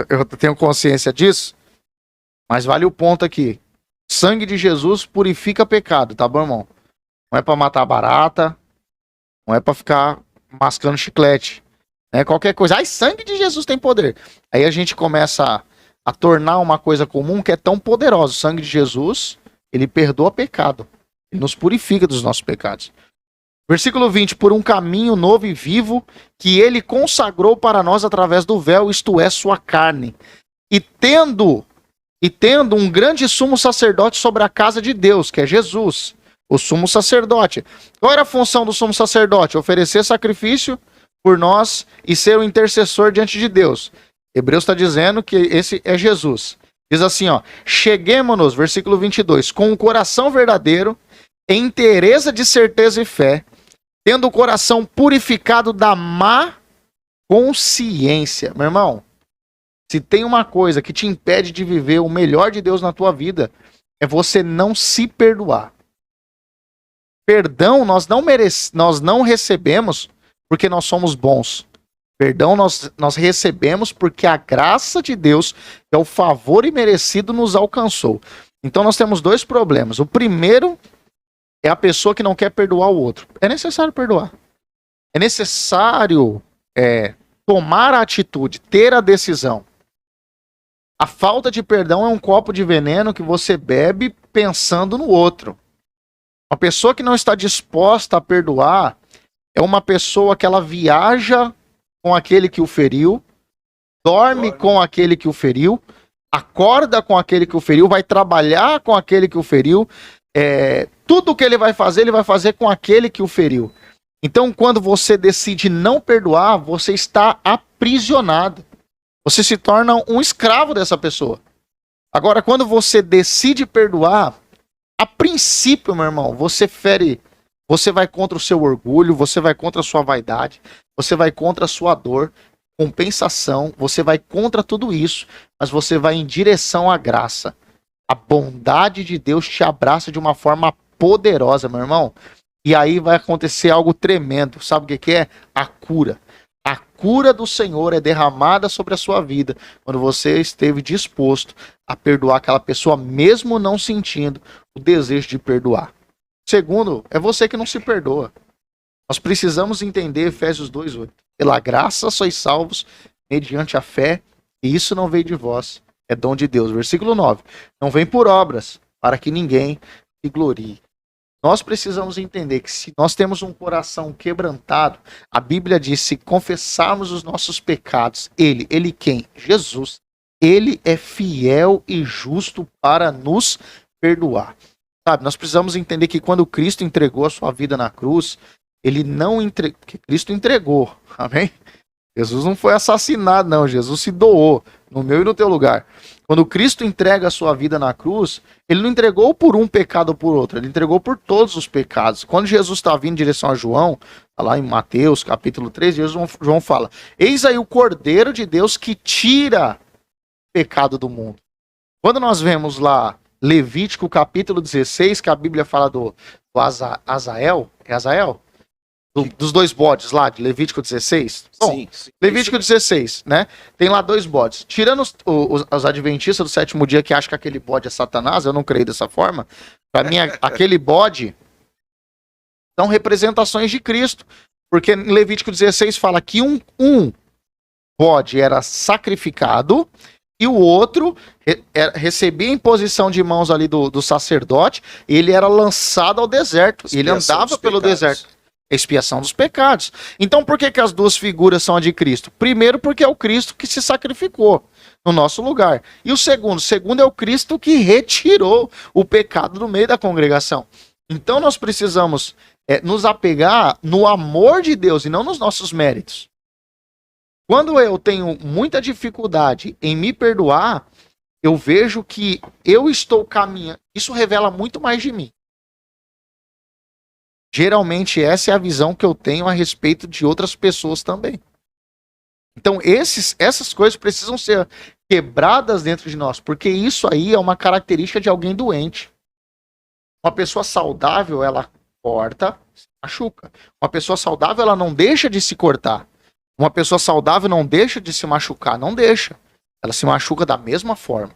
Eu tenho consciência disso, mas vale o ponto aqui. Sangue de Jesus purifica pecado, tá bom, irmão? Não é para matar barata, não é para ficar mascando chiclete, né? Qualquer coisa. Ai, sangue de Jesus tem poder. Aí a gente começa a tornar uma coisa comum que é tão poderosa. O sangue de Jesus, ele perdoa pecado. Ele nos purifica dos nossos pecados. Versículo 20, por um caminho novo e vivo que ele consagrou para nós através do véu, isto é, sua carne. E tendo um grande sumo sacerdote sobre a casa de Deus, que é Jesus, o sumo sacerdote. Qual era a função do sumo sacerdote? Oferecer sacrifício por nós e ser o intercessor diante de Deus. Hebreus está dizendo que esse é Jesus. Diz assim, ó: cheguemo-nos, versículo 22, com o coração verdadeiro, em inteireza de certeza e fé, tendo o coração purificado da má consciência. Meu irmão, se tem uma coisa que te impede de viver o melhor de Deus na tua vida, é você não se perdoar. Perdão nós não recebemos porque nós somos bons. Perdão nós recebemos porque a graça de Deus, que é o favor imerecido, nos alcançou. Então nós temos dois problemas. O primeiro é a pessoa que não quer perdoar o outro. É necessário perdoar. É necessário tomar a atitude, ter a decisão. A falta de perdão é um copo de veneno que você bebe pensando no outro. Uma pessoa que não está disposta a perdoar é uma pessoa que ela viaja com aquele que o feriu, dorme com aquele que o feriu, acorda com aquele que o feriu, vai trabalhar com aquele que o feriu, tudo que ele vai fazer com aquele que o feriu. Então, quando você decide não perdoar, você está aprisionado. Você se torna um escravo dessa pessoa. Agora, quando você decide perdoar, a princípio, meu irmão, você vai contra o seu orgulho, você vai contra a sua vaidade, você vai contra a sua dor, compensação, você vai contra tudo isso, mas você vai em direção à graça. A bondade de Deus te abraça de uma forma poderosa, meu irmão. E aí vai acontecer algo tremendo. Sabe o que é? A cura. A cura do Senhor é derramada sobre a sua vida quando você esteve disposto a perdoar aquela pessoa, mesmo não sentindo o desejo de perdoar. Segundo, é você que não se perdoa. Nós precisamos entender Efésios 2:8. Pela graça sois salvos mediante a fé, e isso não veio de vós, é dom de Deus. Versículo 9. Não vem por obras, para que ninguém se glorie. Nós precisamos entender que se nós temos um coração quebrantado, a Bíblia diz, se confessarmos os nossos pecados, ele quem? Jesus. Ele é fiel e justo para nos perdoar. Sabe, nós precisamos entender que quando Cristo entregou a sua vida na cruz, ele não entregou, que Cristo entregou, amém? Jesus não foi assassinado, não, Jesus se doou no meu e no teu lugar. Quando Cristo entrega a sua vida na cruz, ele não entregou por um pecado ou por outro, ele entregou por todos os pecados. Quando Jesus está vindo em direção a João, tá lá em Mateus capítulo 3, João fala: eis aí o Cordeiro de Deus que tira o pecado do mundo. Quando nós vemos lá Levítico capítulo 16, que a Bíblia fala do Azael, é Azael? Dos dois bodes lá, de Levítico 16. Bom, sim. Levítico 16, né? Tem lá dois bodes. Tirando os adventistas do sétimo dia que acham que aquele bode é Satanás, eu não creio dessa forma. Para mim, aquele bode são representações de Cristo. Porque em Levítico 16 fala que um bode era sacrificado e o outro recebia imposição de mãos ali do sacerdote, e ele era lançado ao deserto. Ele andava pelo deserto. Expiação dos pecados. Então por que as duas figuras são a de Cristo? Primeiro, porque é o Cristo que se sacrificou no nosso lugar. E o segundo é o Cristo que retirou o pecado do meio da congregação. Então nós precisamos nos apegar no amor de Deus e não nos nossos méritos. Quando eu tenho muita dificuldade em me perdoar, eu vejo que eu estou caminhando. Isso revela muito mais de mim. Geralmente essa é a visão que eu tenho a respeito de outras pessoas também. Então essas coisas precisam ser quebradas dentro de nós, porque isso aí é uma característica de alguém doente. Uma pessoa saudável, ela corta, se machuca. Uma pessoa saudável, ela não deixa de se cortar. Uma pessoa saudável não deixa de se machucar, não deixa. Ela se machuca da mesma forma.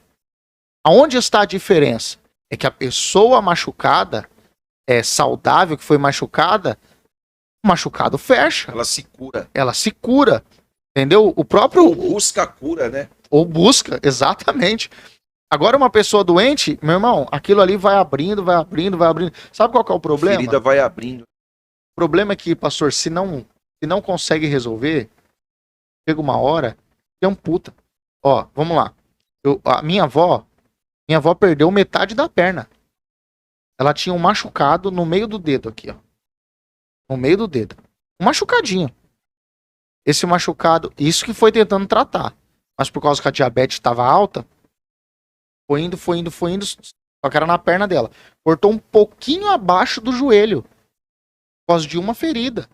Aonde está a diferença? É que a pessoa machucada, saudável, que foi machucada, o machucado fecha. Ela se cura. Ela se cura. Entendeu? O próprio... Ou busca a cura, né? Ou busca, exatamente. Agora uma pessoa doente, meu irmão, aquilo ali vai abrindo, vai abrindo, vai abrindo. Sabe qual que é o problema? A ferida vai abrindo. O problema é que, pastor, se não consegue resolver, chega uma hora que amputa. Ó, vamos lá. A minha avó perdeu metade da perna. Ela tinha um machucado no meio do dedo aqui, ó. No meio do dedo. Um machucadinho. Esse machucado, isso que foi tentando tratar. Mas por causa que a diabetes estava alta, Foi indo, foi indo, foi indo. Só que era na perna dela. Cortou um pouquinho abaixo do joelho. Por causa de uma ferida.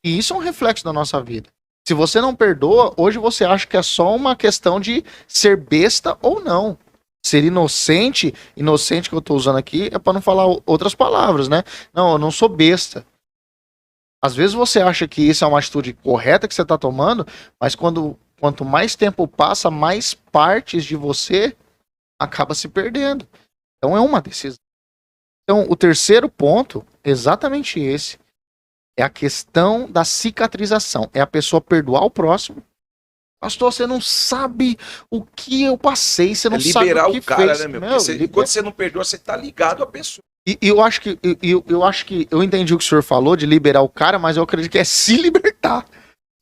E isso é um reflexo da nossa vida. Se você não perdoa, hoje você acha que é só uma questão de ser besta ou não. Ser inocente que eu tô usando aqui é para não falar outras palavras, né? Não, eu não sou besta. Às vezes você acha que isso é uma atitude correta que você tá tomando, mas quanto mais tempo passa, mais partes de você acaba se perdendo. Então é uma decisão. Então o terceiro ponto, exatamente esse, é a questão da cicatrização. É a pessoa perdoar o próximo. Pastor, você não sabe o que eu passei, você não sabe liberar o que o cara, fez. né, meu? Meu, Enquanto você não perdoa, você tá ligado à pessoa. E eu acho que eu entendi o que o senhor falou de liberar o cara, mas eu acredito que é se libertar,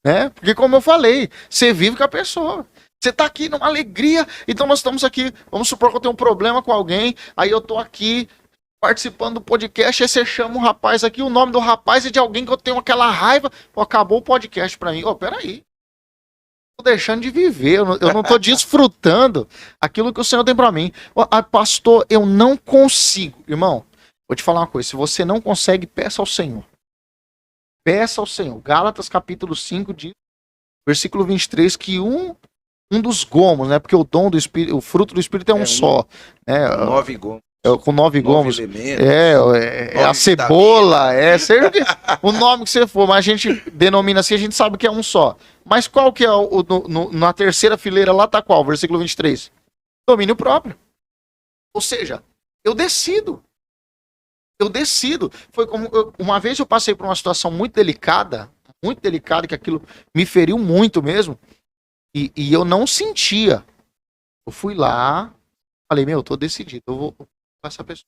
né? Porque como eu falei, você vive com a pessoa. Você tá aqui numa alegria, então nós estamos aqui. Vamos supor que eu tenho um problema com alguém, aí eu tô aqui participando do podcast, aí você chama um rapaz aqui, o nome do rapaz é de alguém que eu tenho aquela raiva, pô, acabou o podcast pra mim. Ô, peraí. Tô deixando de viver, eu não tô desfrutando aquilo que o Senhor tem pra mim. Pastor, eu não consigo. Irmão, vou te falar uma coisa, se você não consegue, peça ao Senhor. Peça ao Senhor. Gálatas capítulo 5, diz, versículo 23, que um dos gomos, né? Porque o dom do Espírito, o fruto do Espírito é um só. Né? 9 gomos. Com 9 gomos. Elementos. É a cebola, seja o nome que você for, mas a gente denomina assim, a gente sabe que é um só. Mas qual que é na terceira fileira lá tá qual? Versículo 23. Domínio próprio. Ou seja, eu decido. Foi como uma vez eu passei por uma situação muito delicada, que aquilo me feriu muito mesmo, e eu não sentia. Eu fui lá, falei, meu, eu tô decidido, eu vou com essa pessoa.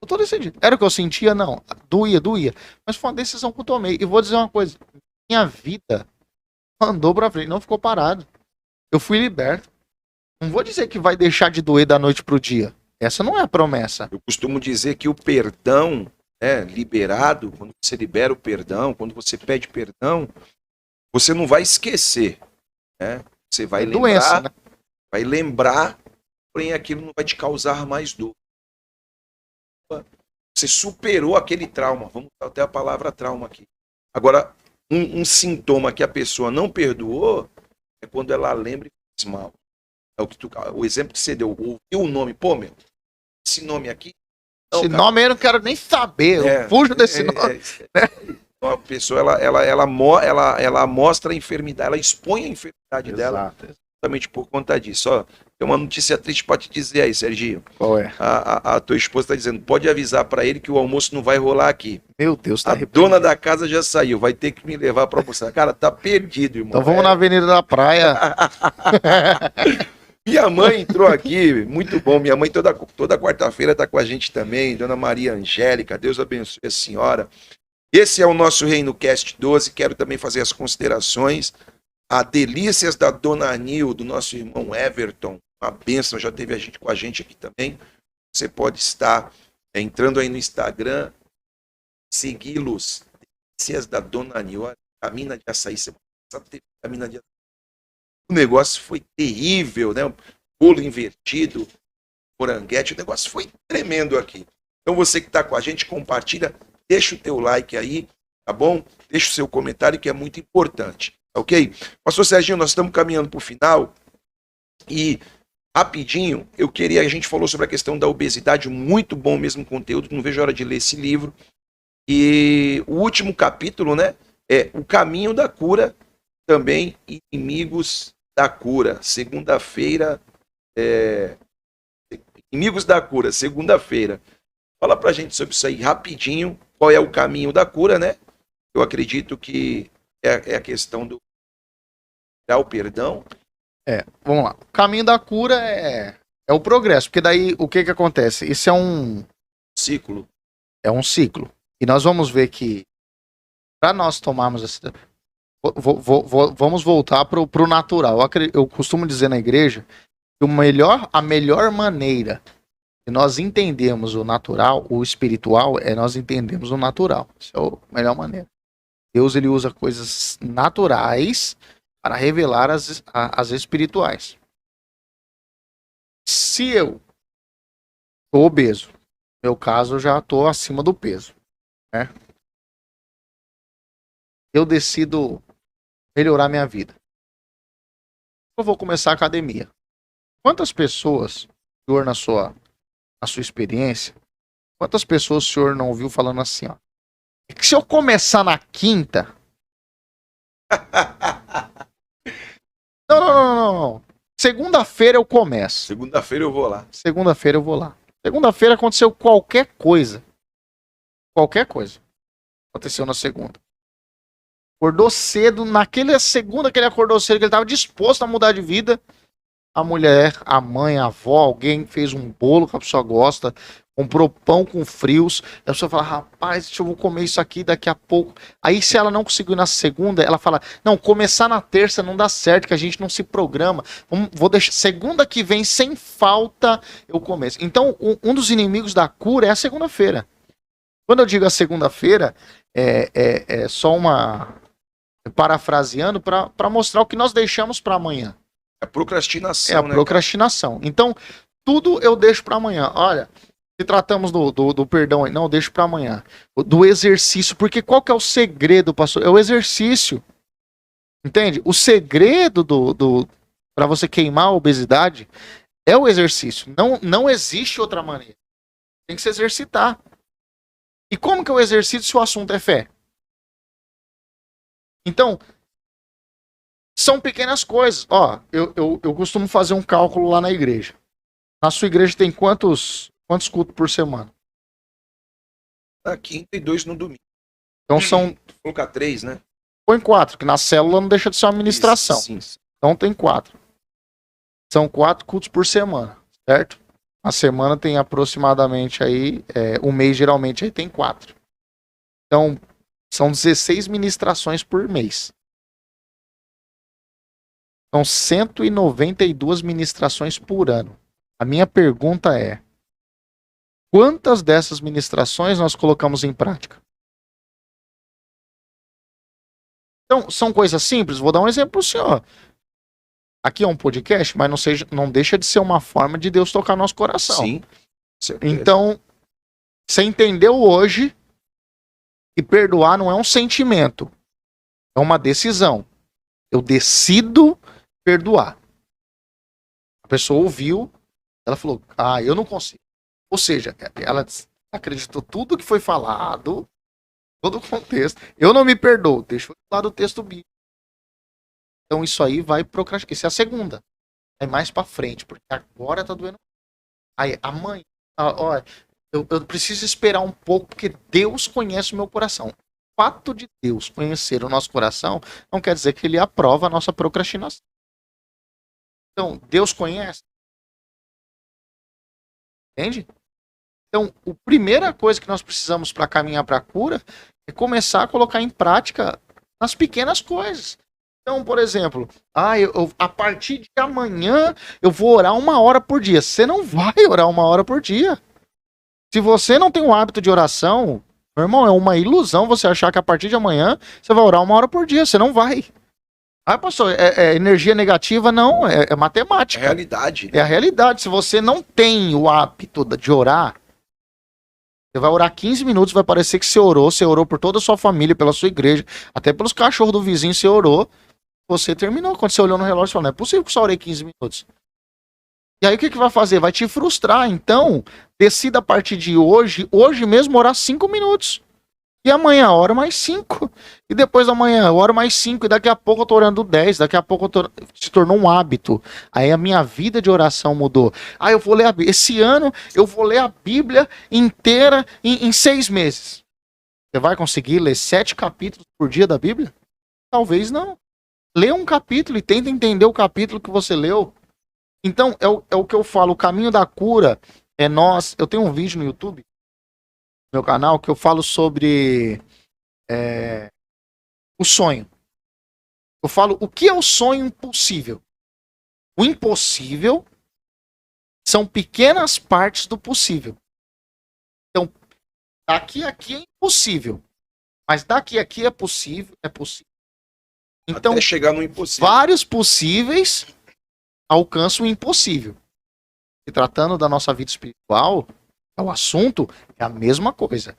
Eu tô decidido. Era o que eu sentia? Não. Doía. Mas foi uma decisão que eu tomei. E vou dizer uma coisa. Minha vida andou pra frente, não ficou parado. Eu fui liberto. Não vou dizer que vai deixar de doer da noite pro dia. Essa não é a promessa. Eu costumo dizer que o perdão, liberado, quando você libera o perdão, quando você pede perdão, você não vai esquecer, né? Você vai lembrar, doença, né? Vai lembrar, porém aquilo não vai te causar mais dor. Você superou aquele trauma, vamos até a palavra trauma aqui. Agora, um sintoma que a pessoa não perdoou é quando ela lembra e faz mal. É o exemplo que você deu, ouviu o nome, pô, meu, esse nome aqui. Não, esse cara, nome eu não quero nem saber, eu fujo desse nome. Então a pessoa, ela mostra a enfermidade, ela expõe a enfermidade dela, justamente por conta disso. Ó, tem uma notícia triste para te dizer aí, Serginho. Qual é? A tua esposa está dizendo, pode avisar para ele que o almoço não vai rolar aqui. Meu Deus, tá A dona da casa já saiu, vai ter que me levar para almoçar. Cara, tá perdido, irmão. Então vamos na Avenida da Praia. Minha mãe entrou aqui, muito bom. Minha mãe toda quarta-feira está com a gente também, Dona Maria Angélica, Deus abençoe a senhora. Esse é o nosso Reino Cast 12, quero também fazer as considerações. A Delícias da Dona Anil, do nosso irmão Everton, uma bênção, já teve com a gente aqui também. Você pode estar entrando aí no Instagram, segui-los. Delícias da Dona Anil, a mina de açaí, você sabe, teve a mina de açaí. O negócio foi terrível, né? Bolo invertido, moranguete, o negócio foi tremendo aqui. Então você que está com a gente, compartilha, deixa o teu like aí, tá bom? Deixa o seu comentário que é muito importante, ok? Pastor Serginho, nós estamos caminhando para o final e rapidinho, a gente falou sobre a questão da obesidade, muito bom mesmo conteúdo, não vejo a hora de ler esse livro. E o último capítulo, né, é O Caminho da Cura, também Inimigos da Cura, segunda-feira, Inimigos da Cura, segunda-feira. Fala pra gente sobre isso aí rapidinho, qual é o caminho da cura, né? Eu acredito que é a questão do dar o perdão. Vamos lá. O caminho da cura é o progresso, porque daí o que acontece? Isso é um ciclo. É um ciclo. E nós vamos ver que para nós tomarmos essa... Vamos voltar pro natural. Eu costumo dizer na igreja que a melhor maneira de nós entendermos o natural, o espiritual, é nós entendemos o natural. Essa é a melhor maneira. Deus, ele usa coisas naturais para revelar as espirituais. Se eu tô obeso, no meu caso eu já tô acima do peso, né? Eu decido melhorar minha vida. Eu vou começar a academia. Quantas pessoas, senhor, na sua experiência, quantas pessoas o senhor não ouviu falando assim, ó? É que se eu começar na quinta. Não, não, não, não, não. Segunda-feira eu começo. Segunda-feira eu vou lá. Segunda-feira eu vou lá. Segunda-feira aconteceu qualquer coisa. Qualquer coisa. Aconteceu na segunda. Acordou cedo, naquela segunda que ele acordou cedo, que ele estava disposto a mudar de vida. A mulher, a mãe, a avó, alguém fez um bolo que a pessoa gosta, comprou pão com frios. A pessoa fala, rapaz, eu vou comer isso aqui daqui a pouco. Aí, se ela não conseguiu na segunda, ela fala, não, começar na terça não dá certo, que a gente não se programa. Vou deixar, segunda que vem, sem falta, eu começo. Então, um dos inimigos da cura é a segunda-feira. Quando eu digo a segunda-feira, é só uma. Parafraseando, para mostrar o que nós deixamos para amanhã. É a procrastinação, É a né, procrastinação. Então, tudo eu deixo para amanhã. Olha, se tratamos do perdão aí, não, eu deixo para amanhã. Do exercício, porque qual que é o segredo, pastor? É o exercício. Entende? O segredo para você queimar a obesidade é o exercício. Não existe outra maneira. Tem que se exercitar. E como que é o exercício se o assunto é fé? Então, são pequenas coisas. Ó, eu costumo fazer um cálculo lá na igreja. Na sua igreja tem quantos cultos por semana? Na quinta e 2 no domingo. Então são. Vou colocar 3, né? Põe 4, que na célula não deixa de ser uma administração. Sim, sim. Então tem 4. São 4 cultos por semana, certo? A semana tem aproximadamente aí, um mês geralmente aí tem 4. Então, são 16 ministrações por mês. São 192 ministrações por ano. A minha pergunta é: quantas dessas ministrações nós colocamos em prática? Então, são coisas simples. Vou dar um exemplo para o senhor. Aqui é um podcast, mas não deixa de ser uma forma de Deus tocar nosso coração. Sim. Certeza. Então, você entendeu hoje que perdoar não é um sentimento, é uma decisão. Eu decido perdoar. A pessoa ouviu, ela falou, eu não consigo. Ou seja, ela acreditou tudo que foi falado, todo o contexto. Eu não me perdoo. Deixa eu falar do texto bíblico. Então isso aí vai procrastinar. Isso é a segunda. É mais pra frente, porque agora tá doendo. Aí a mãe, olha, eu preciso esperar um pouco, porque Deus conhece o meu coração. O fato de Deus conhecer o nosso coração não quer dizer que ele aprova a nossa procrastinação. Então, Deus conhece. Entende? Então, a primeira coisa que nós precisamos para caminhar para a cura é começar a colocar em prática nas pequenas coisas. Então, por exemplo, a partir de amanhã eu vou orar 1 hora por dia. Você não vai orar 1 hora por dia. Se você não tem o hábito de oração, meu irmão, é uma ilusão você achar que a partir de amanhã você vai orar 1 hora por dia. Você não vai. Pastor, é energia negativa? Não, é matemática. É realidade. É a realidade. Se você não tem o hábito de orar, você vai orar 15 minutos, vai parecer que você orou por toda a sua família, pela sua igreja, até pelos cachorros do vizinho você orou, você terminou. Quando você olhou no relógio, você falou, não é possível que eu só orei 15 minutos. E aí o que vai fazer? Vai te frustrar. Então, decida a partir de hoje mesmo orar 5 minutos. E amanhã oro mais 5. E depois da manhã eu oro mais 5. E daqui a pouco eu tô orando 10. Daqui a pouco se tornou um hábito. Aí a minha vida de oração mudou. Eu vou ler a Bíblia. Esse ano eu vou ler a Bíblia inteira em 6 meses. Você vai conseguir ler 7 capítulos por dia da Bíblia? Talvez não. Lê um capítulo e tenta entender o capítulo que você leu. Então, é o que eu falo. O caminho da cura é nós. Eu tenho um vídeo no YouTube, no meu canal, que eu falo sobre o sonho. Eu falo o que é o sonho impossível. O impossível são pequenas partes do possível. Então, daqui a aqui é impossível. Mas daqui a aqui é possível. Então, até chegar no impossível. Vários possíveis alcançam o impossível. Se tratando da nossa vida espiritual, o assunto é a mesma coisa.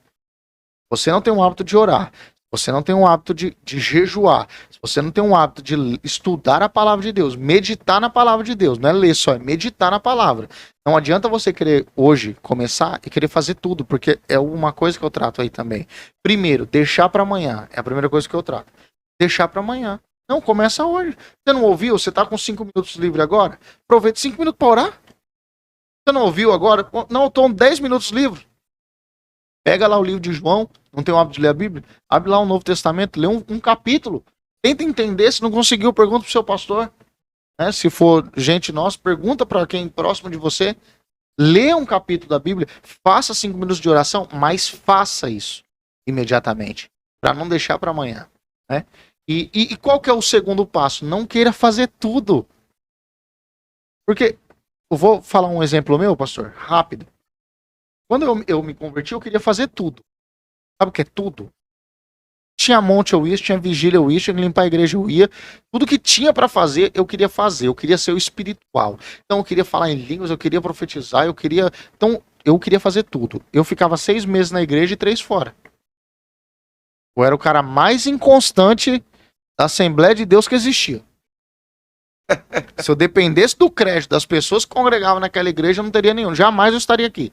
Você não tem um hábito de orar, você não tem um hábito de jejuar, se você não tem um hábito de estudar a palavra de Deus, meditar na palavra de Deus, não é ler só, é meditar na palavra. Não adianta você querer hoje começar e querer fazer tudo, porque é uma coisa que eu trato aí também. Primeiro, deixar para amanhã, é a primeira coisa que eu trato. Deixar para amanhã. Não, começa hoje. Você não ouviu? Você tá com 5 minutos livre agora? Aproveita 5 minutos para orar. Você não ouviu agora? Não, eu tô 10 minutos livre. Pega lá o livro de João, não tem o hábito de ler a Bíblia? Abre lá o Novo Testamento, lê um capítulo. Tenta entender, se não conseguiu, pergunta pro seu pastor. Né? Se for gente nossa, pergunta para quem próximo de você. Lê um capítulo da Bíblia, faça 5 minutos de oração, mas faça isso imediatamente, para não deixar para amanhã. Né? E qual que é o segundo passo? Não queira fazer tudo. Porque, eu vou falar um exemplo meu, pastor, rápido. Quando eu me converti, eu queria fazer tudo. Sabe o que é tudo? Tinha monte eu ia, tinha vigília eu ia, tinha que limpar a igreja eu ia. Tudo que tinha para fazer, eu queria fazer. Eu queria ser o espiritual. Então eu queria falar em línguas, eu queria profetizar, eu queria... Então eu queria fazer tudo. Eu ficava 6 meses na igreja e 3 fora. Eu era o cara mais inconstante da Assembleia de Deus que existia. Se eu dependesse do crédito das pessoas que congregavam naquela igreja, eu não teria nenhum. Jamais eu estaria aqui.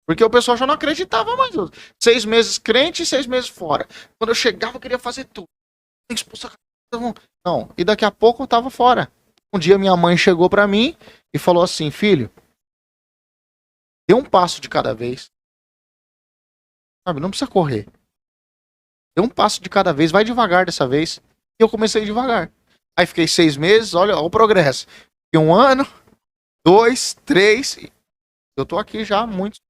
Porque o pessoal já não acreditava mais. 6 meses crente e 6 meses fora. Quando eu chegava, eu queria fazer tudo. Não, e daqui a pouco eu tava fora. Um dia minha mãe chegou pra mim e falou assim: filho, dê um passo de cada vez. Sabe, não precisa correr. Dê um passo de cada vez, vai devagar dessa vez. E eu comecei devagar. Aí fiquei 6 meses, olha o progresso. Fiquei 1 ano, 2, 3. Eu tô aqui já há muito.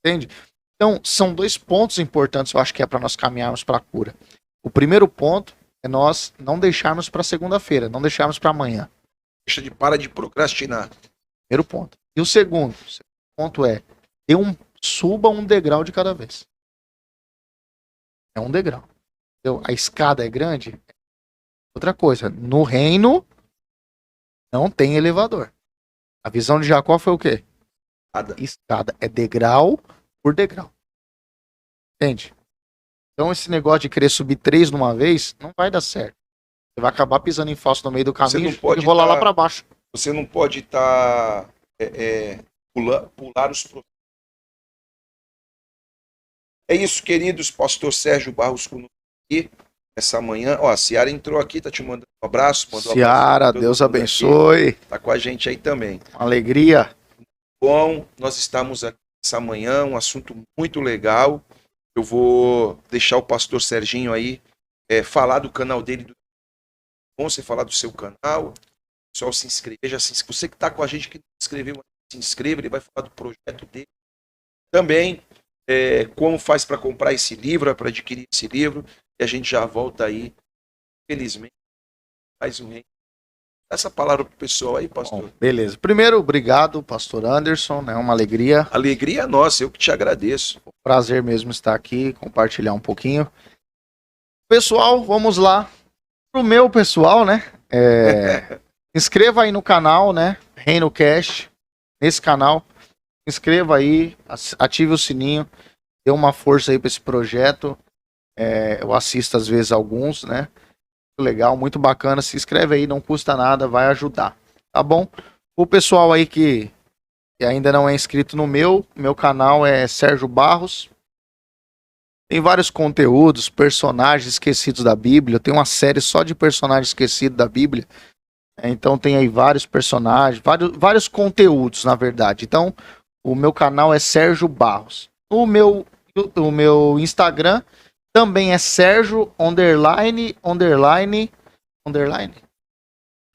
Entende? Então, são 2 pontos importantes, eu acho que é para nós caminharmos para a cura. O primeiro ponto é nós não deixarmos para segunda-feira, não deixarmos para amanhã. Para de procrastinar. Primeiro ponto. E o segundo ponto é suba um degrau de cada vez. É um degrau. Então, a escada é grande. Outra coisa, no reino não tem elevador. A visão de Jacó foi o quê? Escada é degrau por degrau. Entende? Então esse negócio de querer subir 3 de uma vez não vai dar certo. Você vai acabar pisando em falso no meio do caminho e rolar lá para baixo. Você não pode estar pular os processos. É isso, queridos. Pastor Sérgio Barros conosco aqui essa manhã. Ó, a Ciara entrou aqui, tá te mandando um abraço. Ciara, Deus abençoe. Aqui. Tá com a gente aí também. Alegria. Bom, nós estamos aqui essa manhã, um assunto muito legal. Eu vou deixar o pastor Serginho aí falar do canal dele. Bom você falar do seu canal. O pessoal se inscrever. Você que está com a gente que se inscreveu, se inscreva. Ele vai falar do projeto dele. Também como faz para comprar esse livro, para adquirir esse livro. E a gente já volta aí. Felizmente, mais um rei. Essa palavra pro pessoal aí, pastor. Bom, beleza. Primeiro, obrigado, pastor Anderson, né? Uma alegria. Alegria nossa, eu que te agradeço. Prazer mesmo estar aqui, compartilhar um pouquinho. Pessoal, vamos lá pro meu pessoal, né? Inscreva aí no canal, né? Reino Cast, nesse canal. Inscreva aí, ative o sininho, dê uma força aí para esse projeto. Eu assisto às vezes alguns, né? Legal, muito bacana. Se inscreve aí, não custa nada, vai ajudar. Tá bom? O pessoal aí que ainda não é inscrito no meu canal é Sérgio Barros. Tem vários conteúdos, personagens esquecidos da Bíblia. Tem uma série só de personagens esquecidos da Bíblia. Então tem aí vários personagens, vários conteúdos, na verdade. Então, o meu canal é Sérgio Barros. O meu Instagram também é Sérgio __.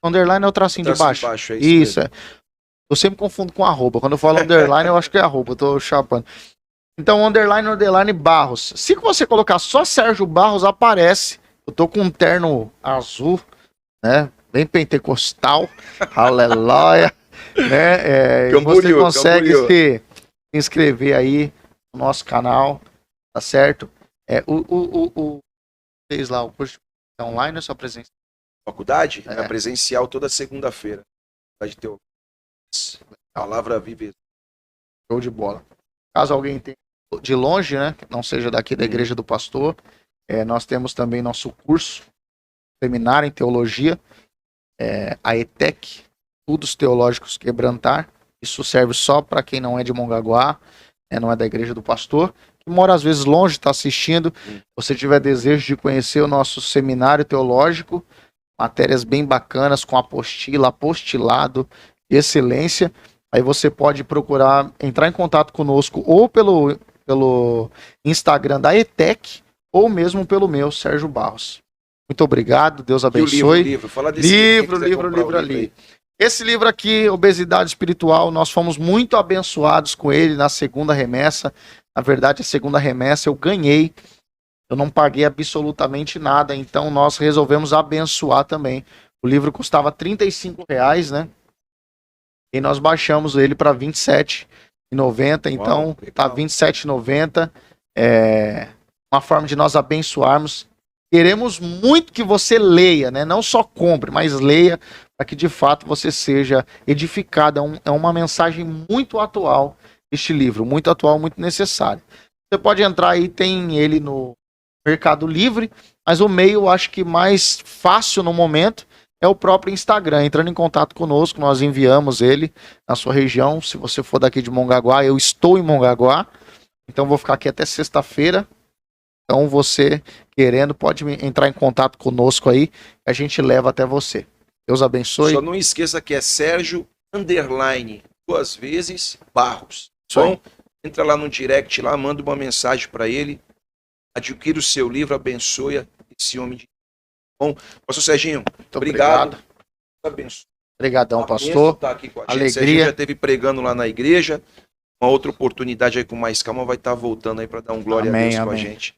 Underline é o tracinho de baixo. Isso. Eu sempre confundo com arroba. Quando eu falo underline, eu acho que é arroba. Eu tô chapando. Então, underline Barros. Se você colocar só Sérgio Barros, aparece. Eu tô com um terno azul, né? Bem pentecostal. Aleluia. Né? Você consegue se inscrever aí no nosso canal. Tá certo? Fez lá o curso online ou só presencial? Faculdade? É presencial toda segunda-feira. Palavra viva. Show de bola. Caso alguém tenha de longe, né, que não seja daqui da Igreja do Pastor, nós temos também nosso curso, seminário em teologia, a ETEC, Estudos Teológicos Quebrantar. Isso serve só para quem não é de Mongaguá, não é da Igreja do Pastor, que mora às vezes longe, está assistindo. Se você tiver desejo de conhecer o nosso seminário teológico, matérias bem bacanas, com apostila, apostilado, excelência, aí você pode procurar entrar em contato conosco ou pelo Instagram da ETEC ou mesmo pelo meu, Sérgio Barros. Muito obrigado, Deus abençoe. Livro. Fala desse livro ali. Esse livro aqui, Obesidade Espiritual, nós fomos muito abençoados com ele na segunda remessa. Na verdade, a segunda remessa eu ganhei. Eu não paguei absolutamente nada, então nós resolvemos abençoar também. O livro custava R$35, né? E nós baixamos ele para R$27,90. Então, tá R$27,90. Uma forma de nós abençoarmos. Queremos muito que você leia, né? Não só compre, mas leia, para que de fato você seja edificado. É uma mensagem muito atual, este livro, muito atual, muito necessário. Você pode entrar aí, tem ele no Mercado Livre, mas o meio, eu acho que mais fácil no momento é o próprio Instagram. Entrando em contato conosco, nós enviamos ele na sua região. Se você for daqui de Mongaguá, eu estou em Mongaguá, então vou ficar aqui até sexta-feira. Então você, querendo, pode entrar em contato conosco aí, a gente leva até você. Deus abençoe. Só não esqueça que é Sérgio _ 2 vezes Barros. Então, entra lá no direct, lá, manda uma mensagem para ele, adquira o seu livro, abençoe esse homem de Bom, pastor Serginho, muito obrigado. Abençoe. Obrigadão, pastor. Tá aqui com a gente. Alegria. Serginho já esteve pregando lá na igreja. Uma outra oportunidade aí com mais calma vai estar voltando aí para dar um glória a Deus com a gente.